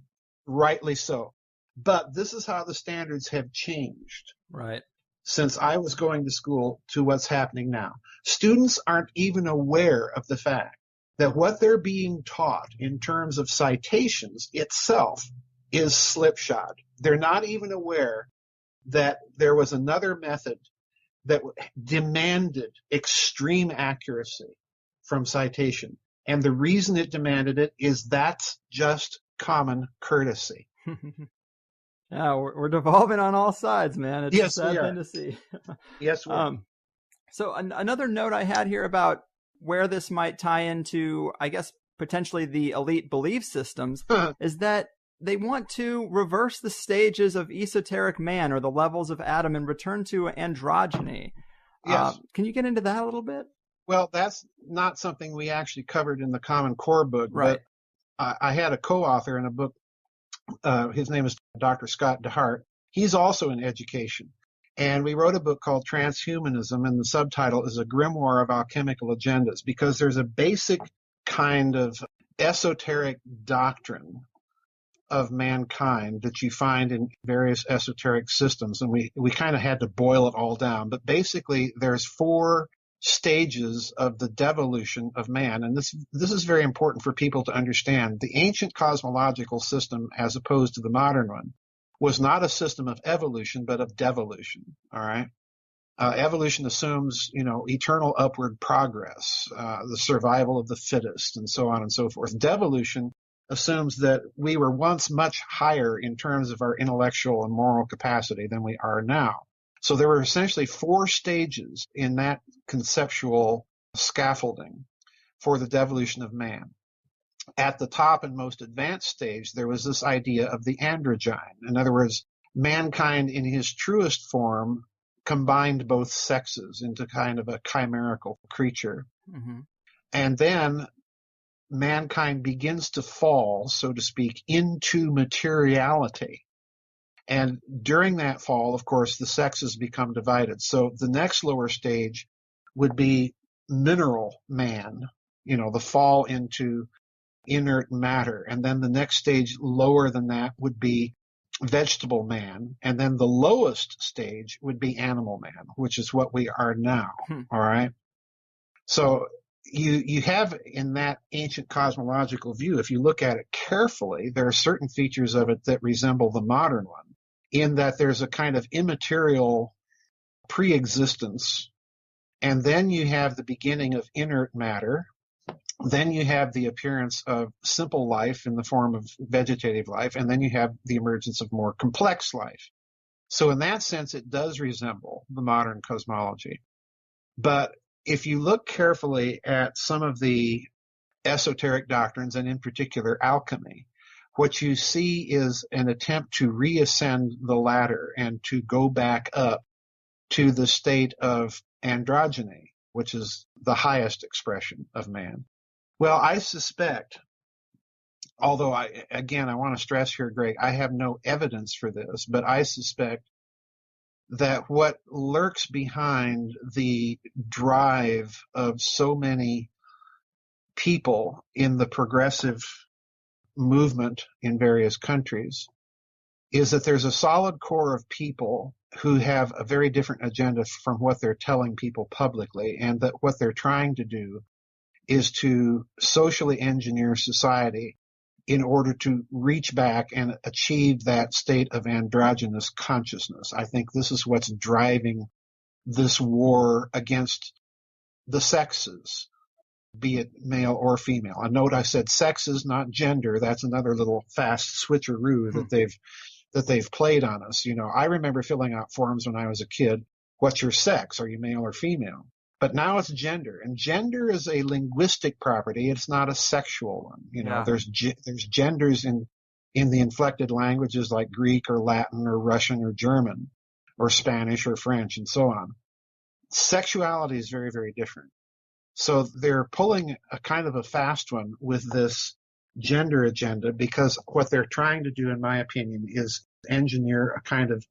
rightly so. But this is how the standards have changed. Right. Since I was going to school to what's happening now. Students aren't even aware of the fact that what they're being taught in terms of citations itself is slipshod. They're not even aware that there was another method that demanded extreme accuracy from citation. And the reason it demanded it is that's just common courtesy. Yeah, we're devolving on all sides, man. It's yes, a sad thing to see. Yes, we are. So another note I had here about where this might tie into, I guess, potentially the elite belief systems is that they want to reverse the stages of esoteric man or the levels of Adam and return to androgyny. Yes. Can you get into that a little bit? Well, that's not something we actually covered in the Common Core book, right. But I had a co-author in a book. His name is Dr. Scott DeHart. He's also in education. And we wrote a book called Transhumanism, and the subtitle is A Grimoire of Alchemical Agendas, because there's a basic kind of esoteric doctrine of mankind that you find in various esoteric systems. And we kind of had to boil it all down. But basically, there's 4 stages of the devolution of man. And this is very important for people to understand. The ancient cosmological system, as opposed to the modern one, was not a system of evolution, but of devolution. All right. Evolution assumes, eternal upward progress, the survival of the fittest, and so on and so forth. Devolution assumes that we were once much higher in terms of our intellectual and moral capacity than we are now. So there were essentially 4 stages in that conceptual scaffolding for the devolution of man. At the top and most advanced stage, there was this idea of the androgyne. In other words, mankind in his truest form combined both sexes into kind of a chimerical creature. Mm-hmm. And then mankind begins to fall, so to speak, into materiality. And during that fall, of course, the sexes become divided. So the next lower stage would be mineral man, the fall into inert matter. And then the next stage lower than that would be vegetable man. And then the lowest stage would be animal man, which is what we are now. All right. So you have in that ancient cosmological view, if you look at it carefully, there are certain features of it that resemble the modern one, in that there's a kind of immaterial pre-existence. And then you have the beginning of inert matter. Then you have the appearance of simple life in the form of vegetative life. And then you have the emergence of more complex life. So in that sense, it does resemble the modern cosmology. But if you look carefully at some of the esoteric doctrines, and in particular alchemy, what you see is an attempt to reascend the ladder and to go back up to the state of androgyny, which is the highest expression of man. Well, I suspect, although I want to stress here, Greg, I have no evidence for this, but I suspect that what lurks behind the drive of so many people in the progressive movement in various countries is that there's a solid core of people who have a very different agenda from what they're telling people publicly, and that what they're trying to do is to socially engineer society in order to reach back and achieve that state of androgynous consciousness. I think this is what's driving this war against the sexes, be it male or female. I note I said sexes, not gender. That's another little fast switcheroo that they've played on us. You know, I remember filling out forms when I was a kid. What's your sex? Are you male or female? But now it's gender, and gender is a linguistic property. It's not a sexual one. You know, there's genders in the inflected languages like Greek or Latin or Russian or German or Spanish or French and so on. Sexuality is very, very different. So they're pulling a kind of a fast one with this gender agenda, because what they're trying to do, in my opinion, is engineer a kind of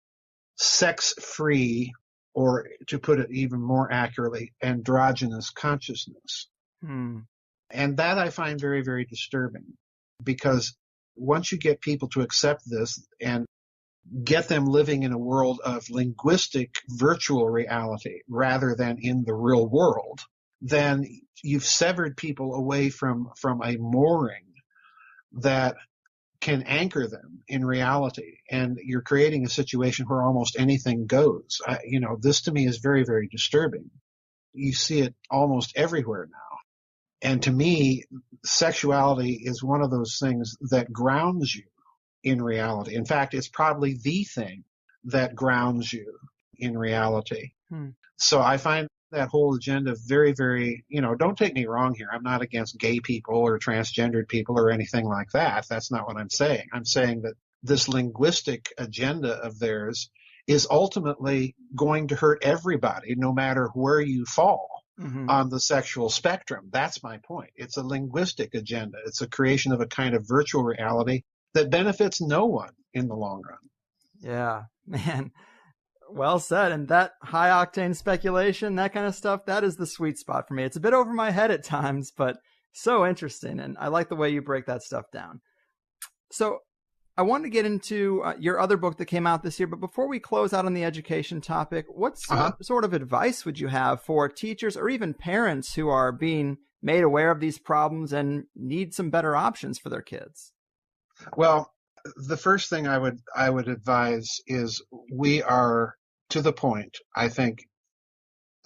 sex-free, or to put it even more accurately, androgynous consciousness. And that I find very, very disturbing, because once you get people to accept this and get them living in a world of linguistic virtual reality rather than in the real world, then you've severed people away from a mooring that can anchor them in reality, and you're creating a situation where almost anything goes. This to me is very, very disturbing. You see it almost everywhere now. And to me, sexuality is one of those things that grounds you in reality. In fact, it's probably the thing that grounds you in reality. So I find that whole agenda very, very, don't take me wrong here. I'm not against gay people or transgendered people or anything like that. That's not what I'm saying. I'm saying that this linguistic agenda of theirs is ultimately going to hurt everybody, no matter where you fall on the sexual spectrum. That's my point. It's a linguistic agenda. It's a creation of a kind of virtual reality that benefits no one in the long run. Yeah, man. Well said. And that high octane speculation, that kind of stuff, that is the sweet spot for me. It's a bit over my head at times, but so interesting. And I like the way you break that stuff down. So I want to get into your other book that came out this year. But before we close out on the education topic, what sort of advice would you have for teachers or even parents who are being made aware of these problems and need some better options for their kids? Well, the first thing I would advise is we are to the point, I think,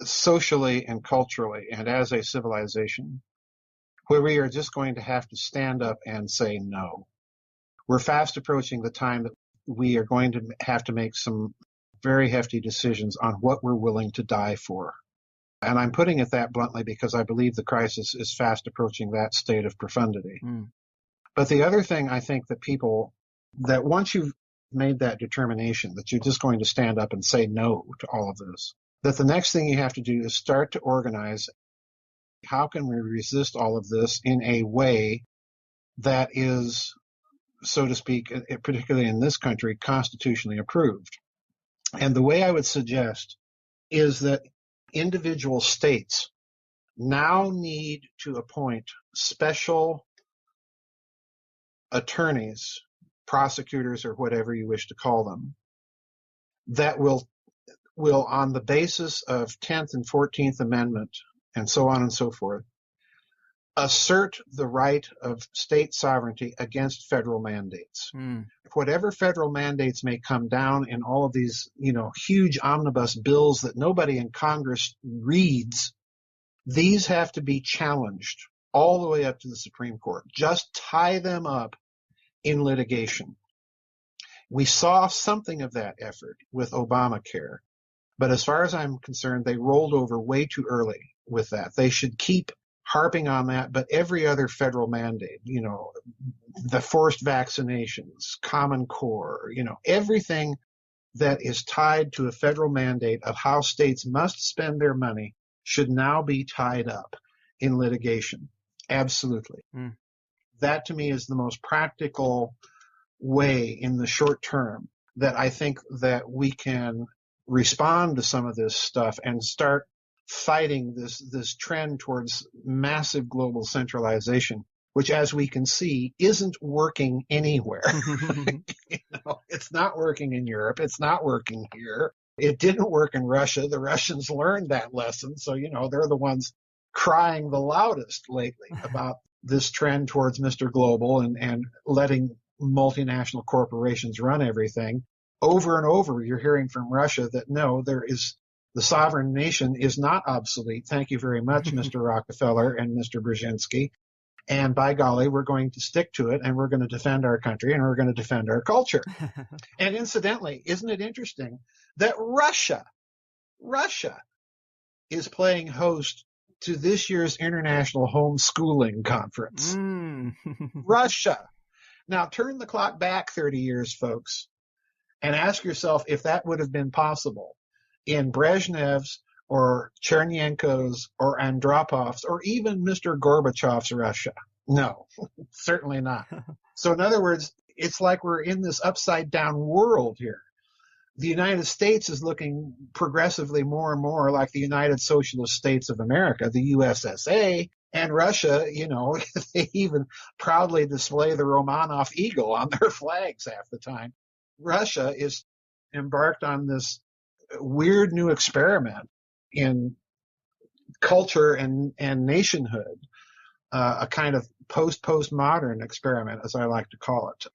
socially and culturally and as a civilization, where we are just going to have to stand up and say no. We're fast approaching the time that we are going to have to make some very hefty decisions on what we're willing to die for. And I'm putting it that bluntly because I believe the crisis is fast approaching that state of profundity. But the other thing I think that once you've made that determination that you're just going to stand up and say no to all of this, that the next thing you have to do is start to organize how can we resist all of this in a way that is, so to speak, particularly in this country, constitutionally approved. And the way I would suggest is that individual states now need to appoint special attorneys, prosecutors, or whatever you wish to call them, that will on the basis of 10th and 14th Amendment and so on and so forth, assert the right of state sovereignty against federal mandates. Whatever federal mandates may come down in all of these, huge omnibus bills that nobody in Congress reads, these have to be challenged all the way up to the Supreme Court. Just tie them up in litigation. We saw something of that effort with Obamacare, but as far as I'm concerned, they rolled over way too early with that. They should keep harping on that, but every other federal mandate, the forced vaccinations, Common Core, everything that is tied to a federal mandate of how states must spend their money should now be tied up in litigation. Absolutely. That to me is the most practical way in the short term that I think that we can respond to some of this stuff and start fighting this trend towards massive global centralization, which, as we can see, isn't working anywhere. It's not working in Europe. It's not working here. It didn't work in Russia. The Russians learned that lesson. So, they're the ones crying the loudest lately about this trend towards Mr. Global and letting multinational corporations run everything. Over and over, you're hearing from Russia that no, the sovereign nation is not obsolete. Thank you very much, Mr. Rockefeller and Mr. Brzezinski. And by golly, we're going to stick to it, and we're going to defend our country, and we're going to defend our culture. And incidentally, isn't it interesting that Russia is playing host to this year's International Homeschooling Conference? Russia. Now, turn the clock back 30 years, folks, and ask yourself if that would have been possible in Brezhnev's or Chernyenko's or Andropov's or even Mr. Gorbachev's Russia. No, certainly not. So in other words, it's like we're in this upside down world here. The United States is looking progressively more and more like the United Socialist States of America, the USSA, and Russia, they even proudly display the Romanov eagle on their flags half the time. Russia is embarked on this weird new experiment in culture and nationhood, a kind of postmodern experiment, as I like to call it.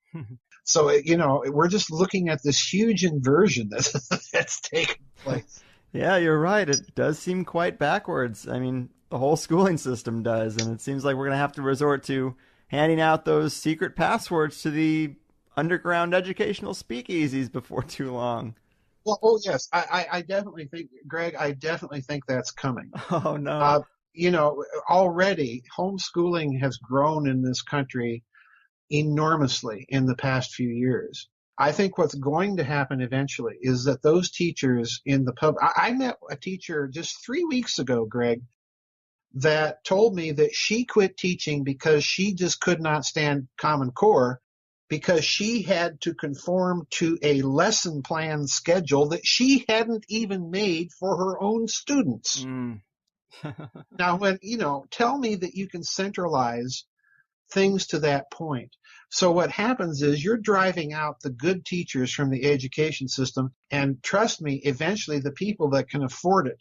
So, we're just looking at this huge inversion that's taken place. Yeah, you're right. It does seem quite backwards. I mean, the whole schooling system does, and it seems like we're going to have to resort to handing out those secret passwords to the underground educational speakeasies before too long. Well, oh yes, I definitely think, Greg, I definitely think that's coming. Oh no. Already homeschooling has grown in this country enormously in the past few years. I think what's going to happen eventually is that those teachers in the I met a teacher just 3 weeks ago, Greg, that told me that she quit teaching because she just could not stand Common Core because she had to conform to a lesson plan schedule that she hadn't even made for her own students. Now, when, tell me that you can centralize things to that point. So what happens is you're driving out the good teachers from the education system, and trust me, eventually the people that can afford it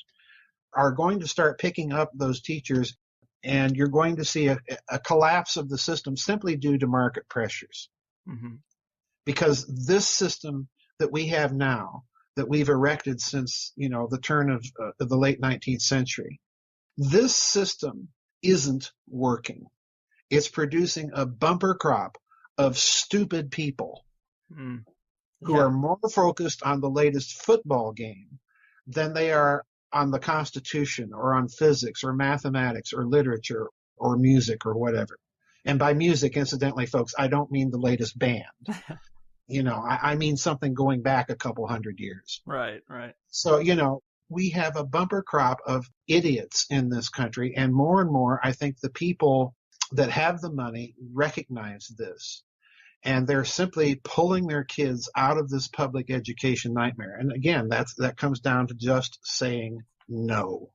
are going to start picking up those teachers, and you're going to see a collapse of the system simply due to market pressures. Because this system that we have now, that we've erected since, the turn of the late 19th century, this system isn't working. It's producing a bumper crop of stupid people who are more focused on the latest football game than they are on the Constitution or on physics or mathematics or literature or music or whatever. And by music, incidentally, folks, I don't mean the latest band. I mean something going back a couple hundred years. Right. So, we have a bumper crop of idiots in this country. And more, I think the people that have the money recognize this. And they're simply pulling their kids out of this public education nightmare. And again, that comes down to just saying no.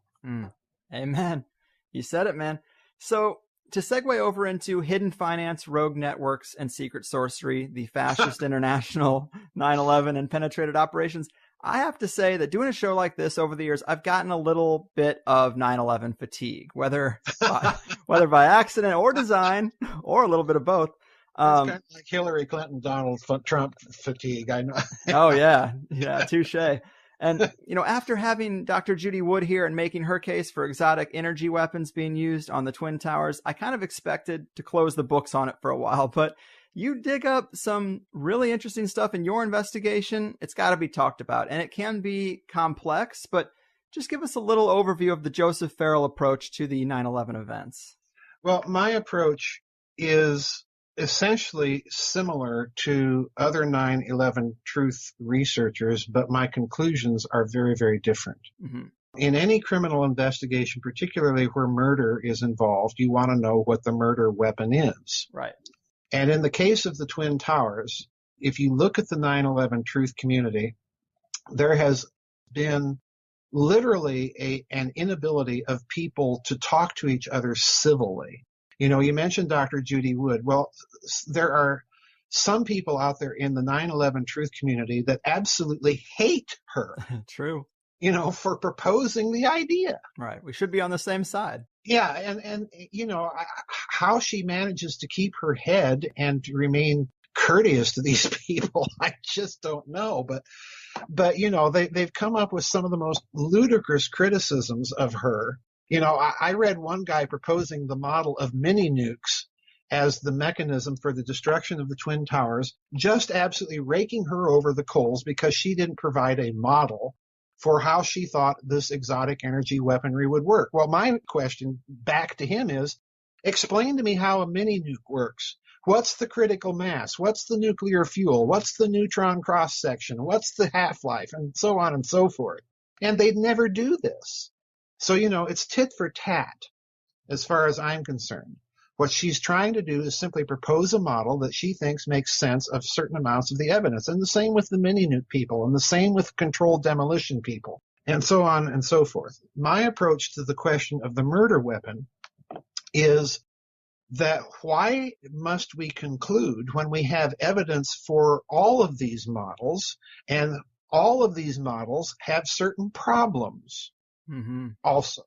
Amen. You said it, man. So to segue over into hidden finance, rogue networks, and secret sorcery, the fascist international 9/11 and penetrated operations, I have to say that doing a show like this over the years, I've gotten a little bit of 9/11 fatigue, whether by accident or design, or a little bit of both. It's kind of like Hillary Clinton, Donald Trump fatigue. I know. Oh yeah, touche. And after having Dr. Judy Wood here and making her case for exotic energy weapons being used on the Twin Towers, I kind of expected to close the books on it for a while, but you dig up some really interesting stuff in your investigation. It's got to be talked about, and it can be complex, but just give us a little overview of the Joseph Farrell approach to the 9/11 events. Well, my approach is essentially similar to other 9/11 truth researchers, but my conclusions are very, very different. In any criminal investigation, particularly where murder is involved, you want to know what the murder weapon is. Right. And in the case of the Twin Towers, if you look at the 9/11 truth community, there has been literally an inability of people to talk to each other civilly. You mentioned Dr. Judy Wood. Well, there are some people out there in the 9/11 truth community that absolutely hate her. True. For proposing the idea. Right. We should be on the same side. Yeah, and how she manages to keep her head and to remain courteous to these people, I just don't know. But they've come up with some of the most ludicrous criticisms of her. I read one guy proposing the model of mini nukes as the mechanism for the destruction of the Twin Towers, just absolutely raking her over the coals because she didn't provide a model for how she thought this exotic energy weaponry would work. Well, my question back to him is, explain to me how a mini nuke works. What's the critical mass? What's the nuclear fuel? What's the neutron cross section? What's the half-life? And so on and so forth. And they'd never do this. So, it's tit for tat as far as I'm concerned. What she's trying to do is simply propose a model that she thinks makes sense of certain amounts of the evidence. And the same with the mini nuke people, and the same with controlled demolition people, and so on and so forth. My approach to the question of the murder weapon is that why must we conclude when we have evidence for all of these models, and all of these models have certain problems also?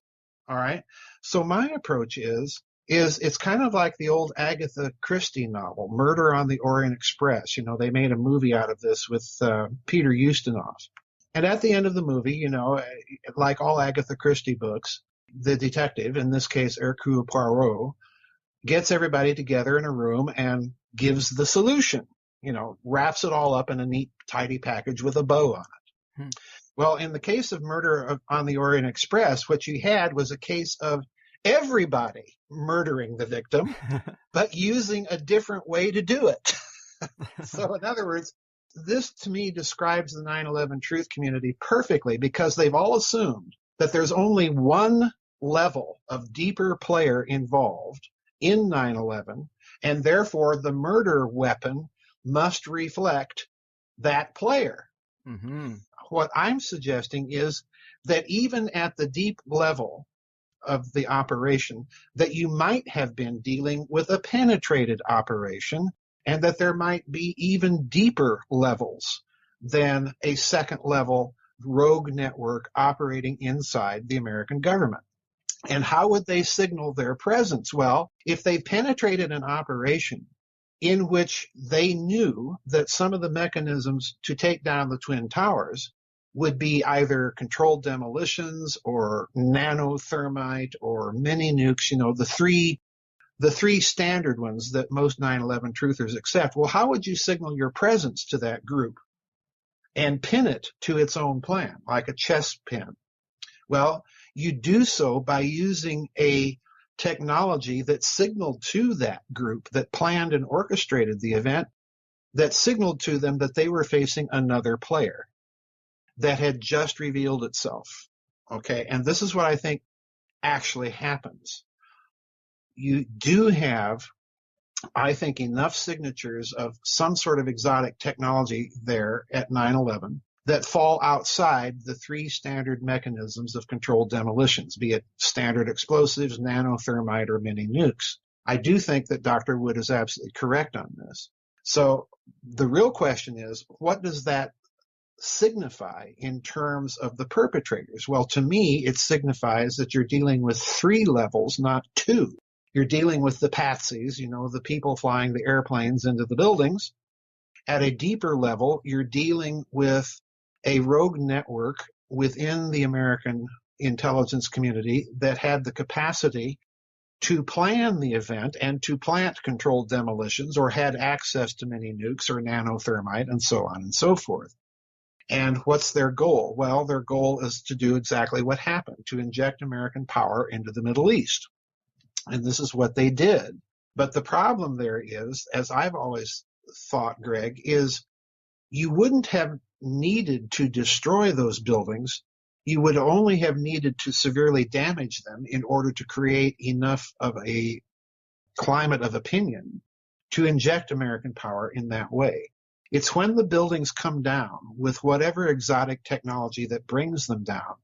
All right. So my approach is it's kind of like the old Agatha Christie novel, Murder on the Orient Express. They made a movie out of this with Peter Ustinov. And at the end of the movie, like all Agatha Christie books, the detective, in this case Hercule Poirot, gets everybody together in a room and gives the solution, wraps it all up in a neat, tidy package with a bow on it. Well, in the case of Murder on the Orient Express, what you had was a case of everybody murdering the victim, but using a different way to do it. So in other words, this to me describes the 9/11 truth community perfectly, because they've all assumed that there's only one level of deeper player involved in 9/11, and therefore the murder weapon must reflect that player. What I'm suggesting is that even at the deep level of the operation, that you might have been dealing with a penetrated operation, and that there might be even deeper levels than a second level rogue network operating inside the American government. And how would they signal their presence? Well, if they penetrated an operation in which they knew that some of the mechanisms to take down the Twin Towers would be either controlled demolitions or nanothermite or mini nukes, the three standard ones that most 9/11 truthers accept. Well, how would you signal your presence to that group and pin it to its own plan, like a chess pin? Well, you do so by using a technology that signaled to that group that planned and orchestrated the event, that signaled to them that they were facing another player that had just revealed itself. Okay, and this is what I think actually happens. You do have, I think, enough signatures of some sort of exotic technology there at 9/11 that fall outside the three standard mechanisms of controlled demolitions, be it standard explosives, nanothermite, or mini nukes. I do think that Dr. Wood is absolutely correct on this. So the real question is, what does that signify in terms of the perpetrators? Well, to me, it signifies that you're dealing with three levels, not two. You're dealing with the patsies, the people flying the airplanes into the buildings. At a deeper level, you're dealing with a rogue network within the American intelligence community that had the capacity to plan the event and to plant controlled demolitions, or had access to mini nukes or nanothermite and so on and so forth. And what's their goal? Well, their goal is to do exactly what happened, to inject American power into the Middle East. And this is what they did. But the problem there is, as I've always thought, Greg, is you wouldn't have needed to destroy those buildings. You would only have needed to severely damage them in order to create enough of a climate of opinion to inject American power in that way. It's when the buildings come down with whatever exotic technology that brings them down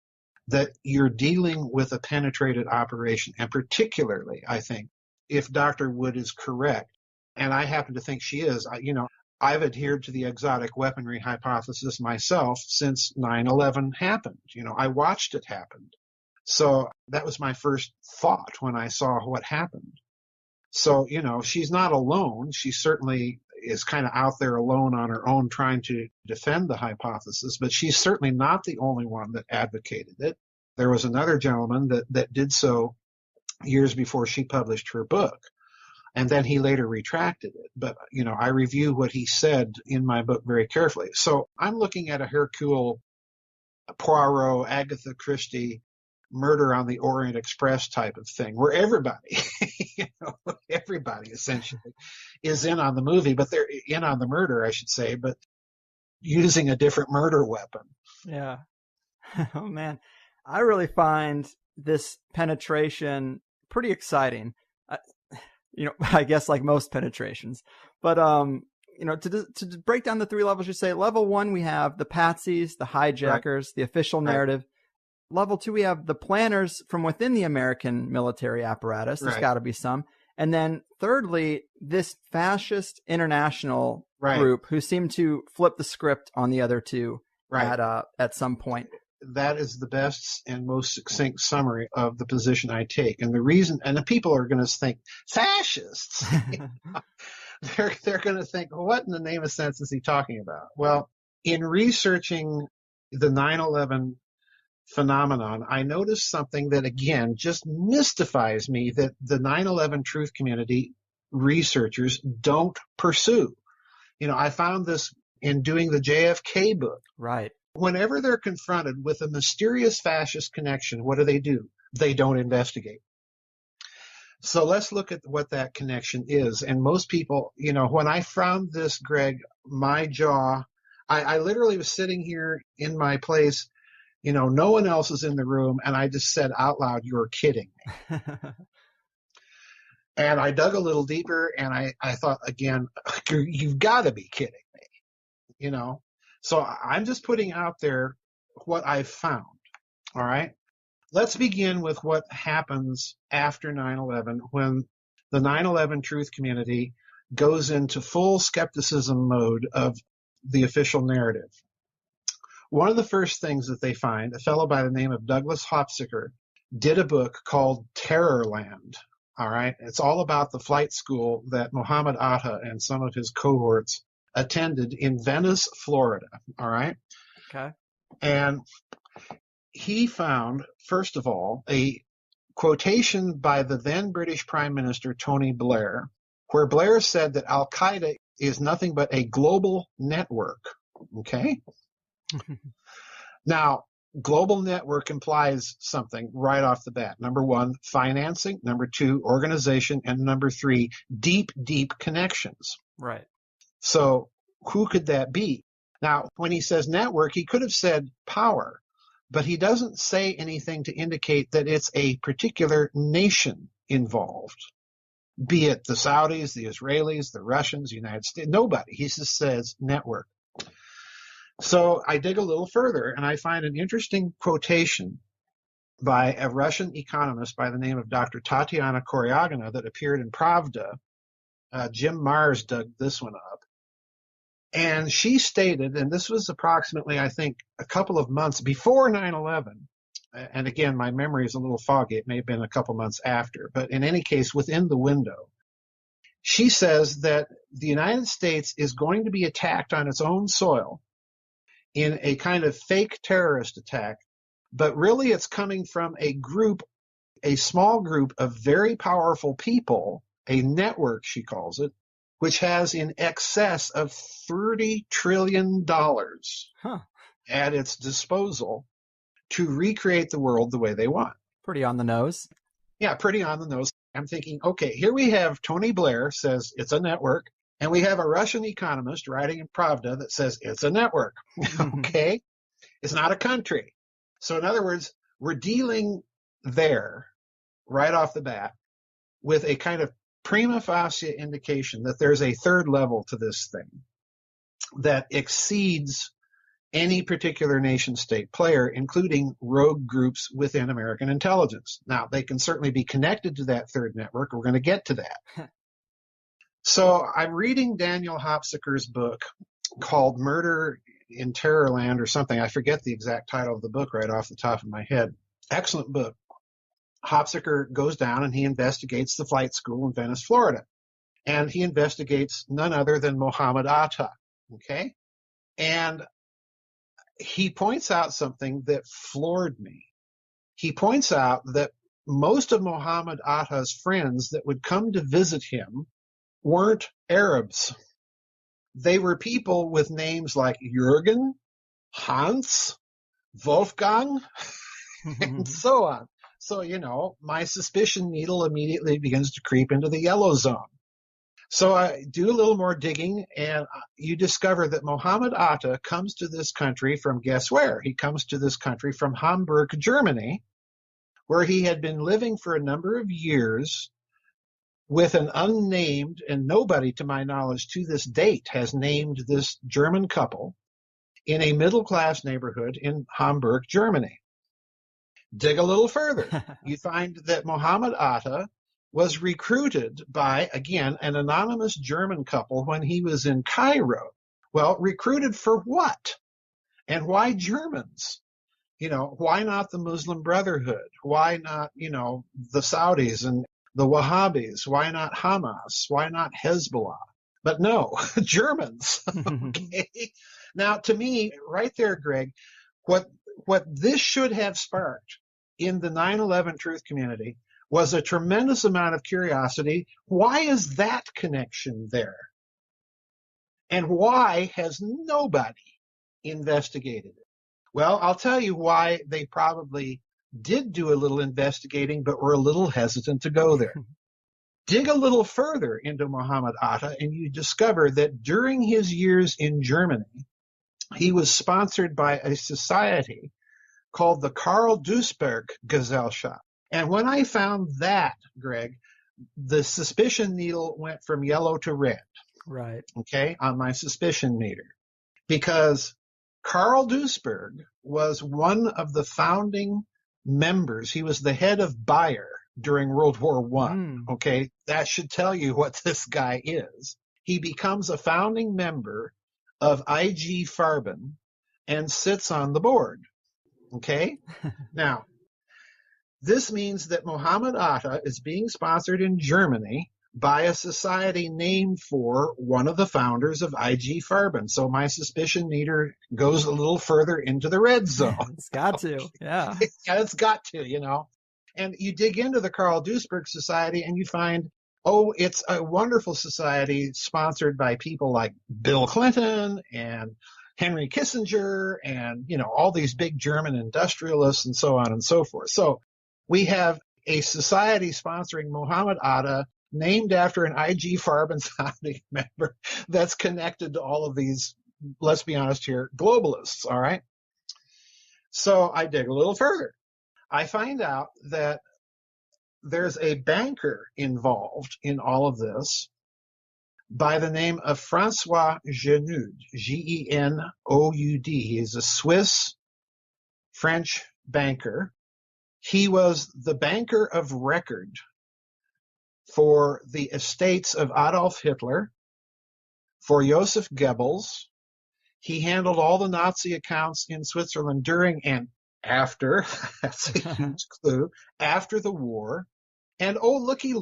that you're dealing with a penetrated operation. And particularly, I think, if Dr. Wood is correct, and I happen to think she is, I've adhered to the exotic weaponry hypothesis myself since 9/11 happened. I watched it happen. So that was my first thought when I saw what happened. So, she's not alone. She certainly is kind of out there alone on her own trying to defend the hypothesis, but she's certainly not the only one that advocated it. There was another gentleman that did so years before she published her book, and then he later retracted it. But, I review what he said in my book very carefully. So I'm looking at a Hercule Poirot, Agatha Christie, Murder on the Orient Express type of thing, where everybody, everybody essentially is in on the movie, but they're in on the murder, I should say, but using a different murder weapon. Yeah. Oh man, I really find this penetration pretty exciting. I guess like most penetrations, but to break down the three levels, you say level 1, we have the patsies, the hijackers, right, the official narrative. Right. Level 2, we have the planners from within the American military apparatus. There's got to be some. And then thirdly, this fascist international group who seem to flip the script on the other two at some point. That is the best and most succinct summary of the position I take. And the reason, and the people are going to think, fascists. They're going to think, well, what in the name of sense is he talking about? Well, in researching the 9/11 phenomenon, I noticed something that, again, just mystifies me that the 9/11 truth community researchers don't pursue. I found this in doing the JFK book. Right. Whenever they're confronted with a mysterious fascist connection, what do? They don't investigate. So let's look at what that connection is. And most people, when I found this, Greg, my jaw, I literally was sitting here in my place. No one else is in the room, and I just said out loud, "You're kidding me." And I dug a little deeper, and I thought, again, you've got to be kidding me, So I'm just putting out there what I've found, all right? Let's begin with what happens after 9/11 when the 9/11 truth community goes into full skepticism mode of the official narrative. One of the first things that they find, a fellow by the name of Douglas Hopsicker did a book called Terrorland. All right. It's all about the flight school that Muhammad Atta and some of his cohorts attended in Venice, Florida. All right. Okay. And he found, first of all, a quotation by the then British Prime Minister Tony Blair, where Blair said that Al Qaeda is nothing but a global network. Okay. Now, global network implies something right off the bat. Number 1, financing. Number 2, organization. And number 3, deep, deep connections. Right. So who could that be? Now, when he says network, he could have said power, but he doesn't say anything to indicate that it's a particular nation involved, be it the Saudis, the Israelis, the Russians, the United States, nobody. He just says network. So I dig a little further, and I find an interesting quotation by a Russian economist by the name of Dr. Tatiana Koryagina that appeared in Pravda. Jim Mars dug this one up. And she stated, and this was approximately, I think, a couple of months before 9/11, and again, my memory is a little foggy. It may have been a couple months after, but in any case, within the window. She says that the United States is going to be attacked on its own soil in a kind of fake terrorist attack, but really it's coming from a small group of very powerful people, a network, she calls it, which has in excess of $30 trillion at its disposal to recreate the world the way they want. Pretty on the nose. Yeah, pretty on the nose. I'm thinking, okay, here we have Tony Blair says it's a network, and we have a Russian economist writing in Pravda that says it's a network. Okay? It's not a country. So in other words, we're dealing there right off the bat with a kind of prima facie indication that there's a third level to this thing. that exceeds any particular nation state player, including rogue groups within American intelligence. Now, they can certainly be connected to that third network. We're going to get to that. So I'm reading Daniel Hopsicker's book called Murder in Terrorland or something. I forget the exact title of the book right off the top of my head. Excellent book. Hopsicker goes down and he investigates the flight school in Venice, Florida. And he investigates none other than Mohammed Atta. Okay? And he points out something that floored me. He points out that most of Mohammed Atta's friends that would come to visit him weren't Arabs. They were people with names like Jürgen, Hans, Wolfgang, and so on. So, my suspicion needle immediately begins to creep into the yellow zone. So I do a little more digging, and you discover that Mohammed Atta comes to this country from, guess where? He comes to this country from Hamburg, Germany, where he had been living for a number of years with an unnamed, and nobody to my knowledge to this date has named this German couple, in a middle-class neighborhood in Hamburg, Germany. Dig a little further. You find that Mohammed Atta was recruited by, again, an anonymous German couple when he was in Cairo. Well, recruited for what? And why Germans? Why not the Muslim Brotherhood? Why not, the Saudis and the Wahhabis? Why not Hamas? Why not Hezbollah? But no, Germans. Okay. Now, to me, right there, Greg, what this should have sparked in the 9/11 truth community was a tremendous amount of curiosity. Why is that connection there? And why has nobody investigated it? Well, I'll tell you why they probably did do a little investigating, but were a little hesitant to go there. Dig a little further into Mohammed Atta, and you discover that during his years in Germany, he was sponsored by a society called the Karl Duisberg Gesellschaft. And when I found that, Greg, the suspicion needle went from yellow to red. Right. Okay, on my suspicion meter. Because Karl Duisberg was one of the founding members. He was the head of Bayer during World War I. Okay, that should tell you what this guy is. He becomes a founding member of IG Farben and sits on the board. Okay, now, this means that Mohammed Atta is being sponsored in Germany by a society named for one of the founders of IG Farben. So my suspicion meter goes a little further into the red zone. It's got to, yeah. Yeah, it's got to, And you dig into the Karl Duisberg Society and you find, oh, it's a wonderful society sponsored by people like Bill Clinton and Henry Kissinger and, all these big German industrialists and so on and so forth. So we have a society sponsoring Mohammed Atta named after an IG Farben founding member that's connected to all of these, let's be honest here, globalists, all right? So I dig a little further. I find out that there's a banker involved in all of this by the name of Francois Genoud, Genoud. He is a Swiss-French banker. He was the banker of record for the estates of Adolf Hitler, for Joseph Goebbels. He handled all the Nazi accounts in Switzerland during and after, that's a huge clue, after the war. And oh, looky,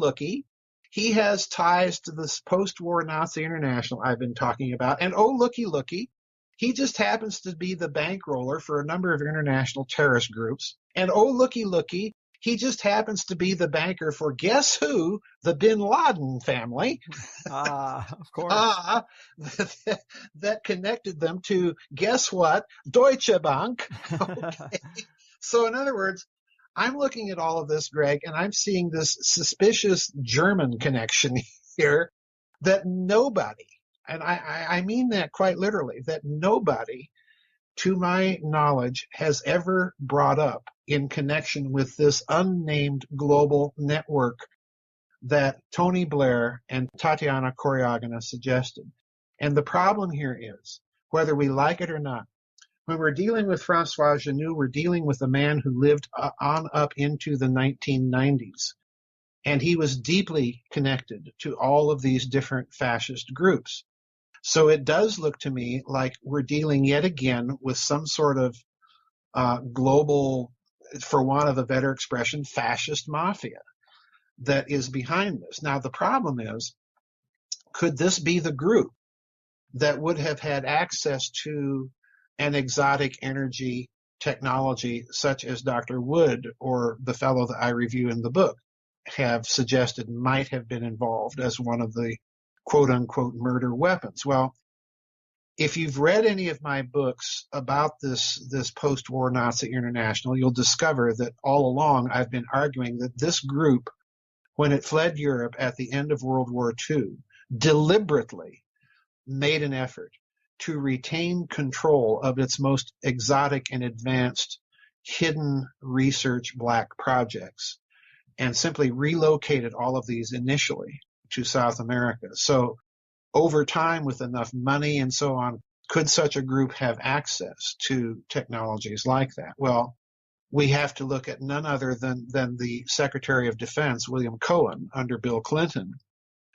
he has ties to this post-war Nazi International I've been talking about. And oh, looky, he just happens to be the bankroller for a number of international terrorist groups. And oh, looky, he just happens to be the banker for, guess who? The Bin Laden family. Of course. That connected them to, guess what? Deutsche Bank. Okay. So in other words, I'm looking at all of this, Greg, and I'm seeing this suspicious German connection here that nobody, and I mean that quite literally, that nobody, to my knowledge, has ever brought up in connection with this unnamed global network that Tony Blair and Tatiana Koryagina suggested. And the problem here is, whether we like it or not, when we're dealing with Francois Genoux, we're dealing with a man who lived on up into the 1990s. And he was deeply connected to all of these different fascist groups. So it does look to me like we're dealing yet again with some sort of global, for want of a better expression, fascist mafia that is behind this. Now, the problem is, could this be the group that would have had access to an exotic energy technology such as Dr. Wood or the fellow that I review in the book have suggested might have been involved as one of the quote unquote murder weapons? Well, if you've read any of my books about this post-war Nazi international, you'll discover that all along I've been arguing that this group, when it fled Europe at the end of World War II, deliberately made an effort to retain control of its most exotic and advanced hidden research black projects, and simply relocated all of these initially to South America. So over time, with enough money and so on, could such a group have access to technologies like that? Well, we have to look at none other than the Secretary of Defense, William Cohen, under Bill Clinton,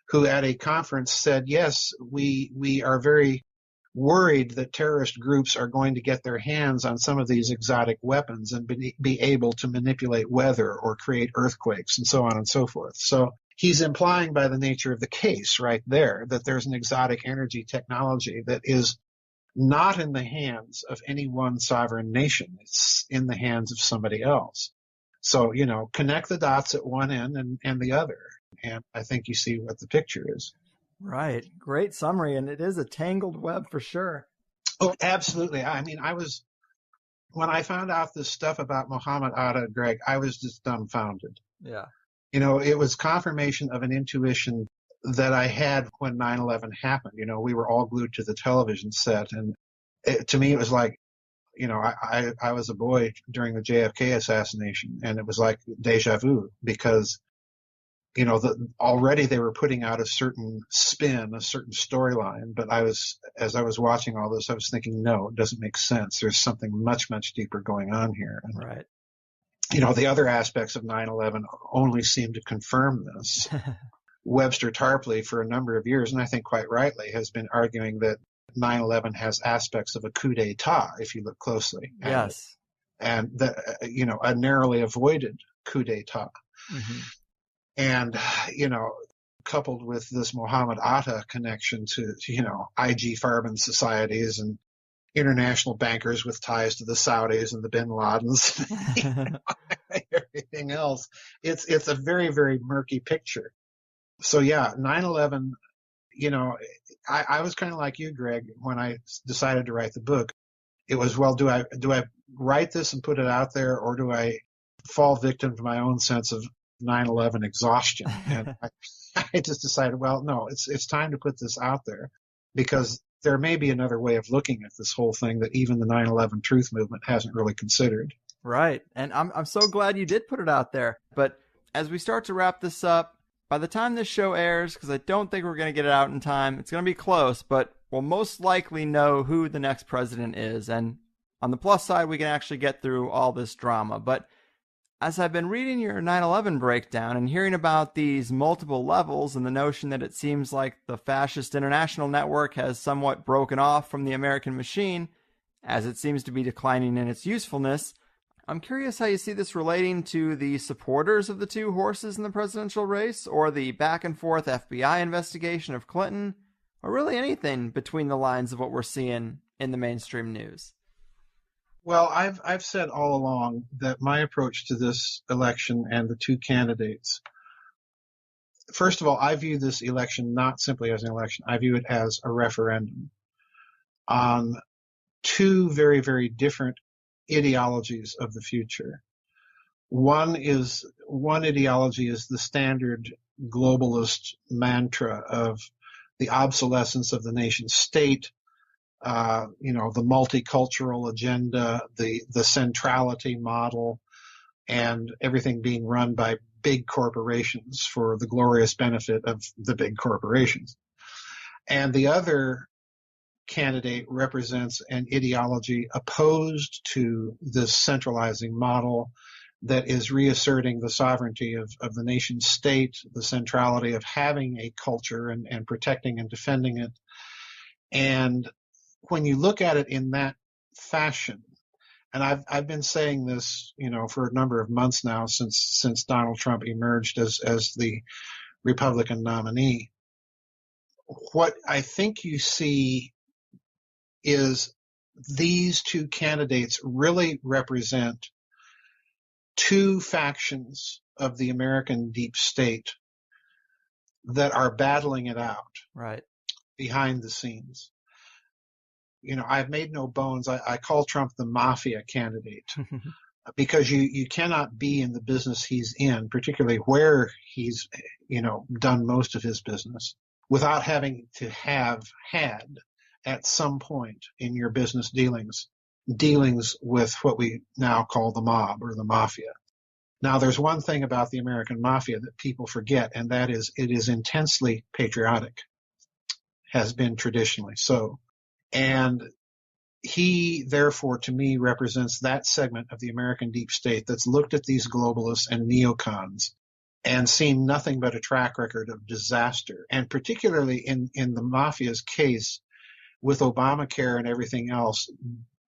who at a conference said, yes, we are very worried that terrorist groups are going to get their hands on some of these exotic weapons and be able to manipulate weather or create earthquakes and so on and so forth. So he's implying by the nature of the case right there that there's an exotic energy technology that is not in the hands of any one sovereign nation. It's in the hands of somebody else. So, connect the dots at one end and the other. And I think you see what the picture is. Right. Great summary. And it is a tangled web for sure. Oh, absolutely. I mean, when I found out this stuff about Mohammed Atta, Greg, I was just dumbfounded. Yeah. It was confirmation of an intuition that I had when 9/11 happened. We were all glued to the television set. And to me, it was like, I was a boy during the JFK assassination, and it was like deja vu because already they were putting out a certain spin, a certain storyline. But as I was watching all this, I was thinking, no, it doesn't make sense. There's something much, much deeper going on here. And, right. The other aspects of 9/11 only seem to confirm this. Webster Tarpley, for a number of years, and I think quite rightly, has been arguing that 9/11 has aspects of a coup d'etat, if you look closely. Yes. And that, a narrowly avoided coup d'etat. Mm-hmm. And, coupled with this Mohammed Atta connection to, IG Farben societies and international bankers with ties to the Saudis and the Bin Ladens, everything else, it's a very, very murky picture. So, yeah, 9/11, I was kind of like you, Greg, when I decided to write the book. It was, well, do I write this and put it out there, or do I fall victim to my own sense of 9/11 exhaustion? And I just decided, well, no, it's time to put this out there, because there may be another way of looking at this whole thing that even the 9/11 truth movement hasn't really considered. Right. And I'm so glad you did put it out there. But as we start to wrap this up, by the time this show airs, because I don't think we're going to get it out in time, it's going to be close, but we'll most likely know who the next president is. And on the plus side, we can actually get through all this drama. But as I've been reading your 9/11 breakdown and hearing about these multiple levels and the notion that it seems like the fascist international network has somewhat broken off from the American machine, as it seems to be declining in its usefulness, I'm curious how you see this relating to the supporters of the two horses in the presidential race, or the back and forth FBI investigation of Clinton, or really anything between the lines of what we're seeing in the mainstream news. Well, I've said all along that my approach to this election and the two candidates, first of all, I view this election not simply as an election. I view it as a referendum on two very, very different ideologies of the future. One ideology is the standard globalist mantra of the obsolescence of the nation state, the multicultural agenda, the centrality model, and everything being run by big corporations for the glorious benefit of the big corporations. And the other candidate represents an ideology opposed to this centralizing model that is reasserting the sovereignty of the nation state, the centrality of having a culture and protecting and defending it. And when you look at it in that fashion, and I've been saying this, for a number of months now since Donald Trump emerged as the Republican nominee, what I think you see is these two candidates really represent two factions of the American deep state that are battling it out right behind the scenes. I've made no bones. I call Trump the mafia candidate because you cannot be in the business he's in, particularly where he's, done most of his business, without having to have had at some point in your business dealings with what we now call the mob or the mafia. Now, there's one thing about the American mafia that people forget, and that is it is intensely patriotic, has been traditionally so. And he, therefore, to me, represents that segment of the American deep state that's looked at these globalists and neocons and seen nothing but a track record of disaster. And particularly in the mafia's case, with Obamacare and everything else,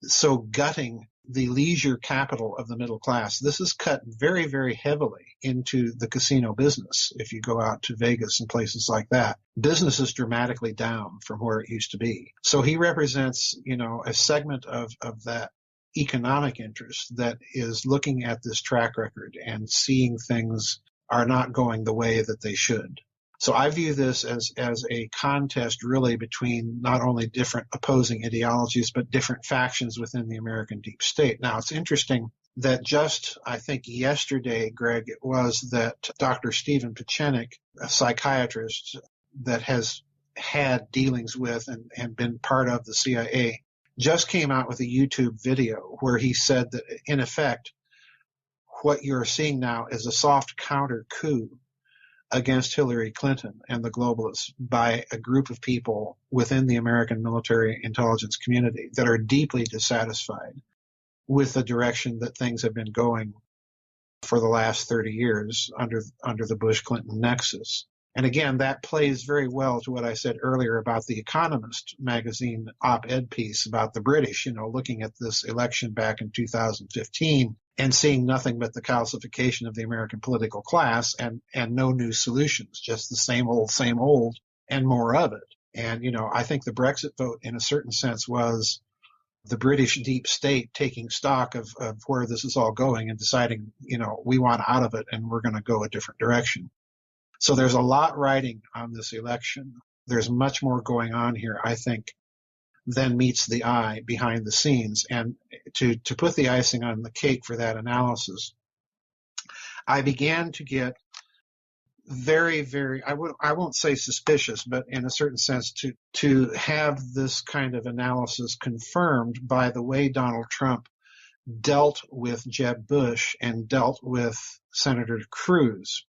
so gutting the leisure capital of the middle class. This is cut very, very heavily into the casino business. If you go out to Vegas and places like that, business is dramatically down from where it used to be. So he represents, a segment of that economic interest that is looking at this track record and seeing things are not going the way that they should. So I view this as a contest really between not only different opposing ideologies, but different factions within the American deep state. Now, it's interesting that just, I think yesterday, Greg, it was that Dr. Stephen Pichenik, a psychiatrist that has had dealings with and been part of the CIA, just came out with a YouTube video where he said that, in effect, what you're seeing now is a soft counter coup against Hillary Clinton and the globalists by a group of people within the American military intelligence community that are deeply dissatisfied with the direction that things have been going for the last 30 years under the Bush-Clinton nexus. And again, that plays very well to what I said earlier about the Economist magazine op-ed piece about the British, looking at this election back in 2015 and seeing nothing but the calcification of the American political class and no new solutions, just the same old, and more of it. And, I think the Brexit vote, in a certain sense, was the British deep state taking stock of where this is all going and deciding, we want out of it and we're going to go a different direction. So there's a lot riding on this election. There's much more going on here, I think, than meets the eye behind the scenes. And to put the icing on the cake for that analysis, I began to get very, very, I won't say suspicious, but in a certain sense to have this kind of analysis confirmed by the way Donald Trump dealt with Jeb Bush and dealt with Senator Cruz.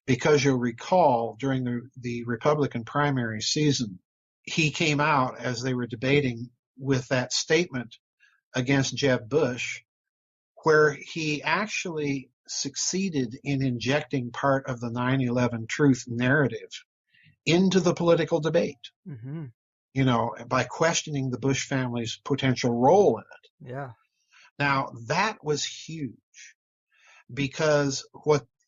Because you'll recall during the Republican primary season, he came out as they were debating with that statement against Jeb Bush, where he actually succeeded in injecting part of the 9/11 truth narrative into the political debate, by questioning the Bush family's potential role in it. Yeah. Now, that was huge because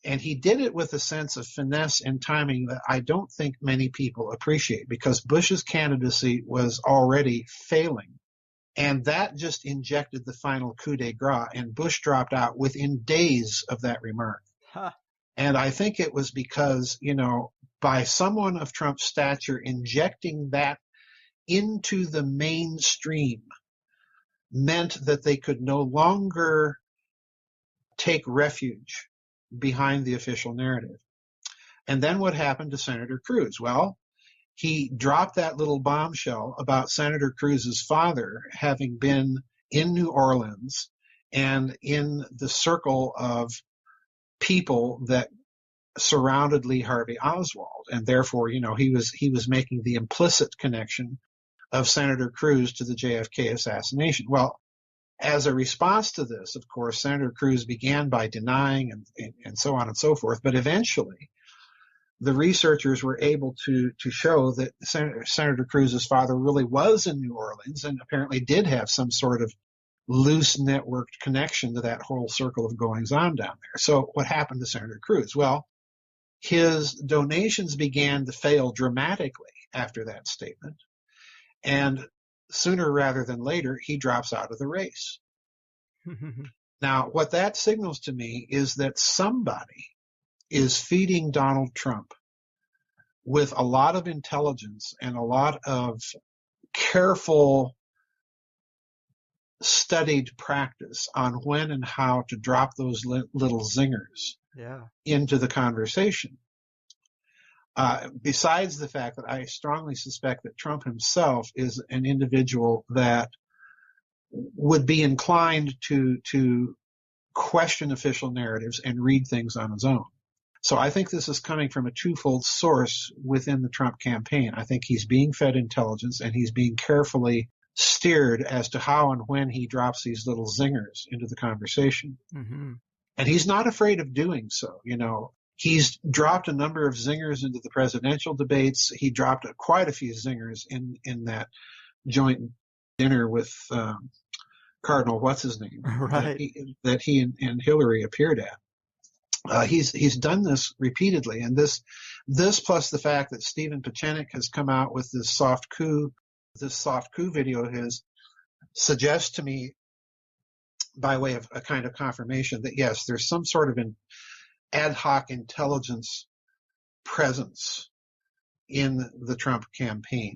and he did it with a sense of finesse and timing that I don't think many people appreciate, because Bush's candidacy was already failing. And that just injected the final coup de grace, and Bush dropped out within days of that remark. Huh. And I think it was because, by someone of Trump's stature injecting that into the mainstream meant that they could no longer take refuge behind the official narrative. And then what happened to Senator Cruz? Well, he dropped that little bombshell about Senator Cruz's father having been in New Orleans and in the circle of people that surrounded Lee Harvey Oswald. And therefore, he was making the implicit connection of Senator Cruz to the JFK assassination. Well, as a response to this, of course, Senator Cruz began by denying and so on and so forth. But eventually, the researchers were able to show that Senator Cruz's father really was in New Orleans and apparently did have some sort of loose networked connection to that whole circle of goings on down there. So what happened to Senator Cruz? Well, his donations began to fail dramatically after that statement. And sooner rather than later, he drops out of the race. Now, what that signals to me is that somebody is feeding Donald Trump with a lot of intelligence and a lot of careful, studied practice on when and how to drop those little zingers into the conversation. Besides the fact that I strongly suspect that Trump himself is an individual that would be inclined to question official narratives and read things on his own. So I think this is coming from a twofold source within the Trump campaign. I think he's being fed intelligence and he's being carefully steered as to how and when he drops these little zingers into the conversation. Mm-hmm. And he's not afraid of doing so. You know, he's dropped a number of zingers into the presidential debates. He dropped quite a few zingers in that joint dinner with Cardinal what's-his-name, right, that he and Hillary appeared at. He's done this repeatedly, and this plus the fact that Stephen Pachenik has come out with this soft coup video of his suggests to me, by way of a kind of confirmation, that yes, there's some sort of an ad hoc intelligence presence in the Trump campaign.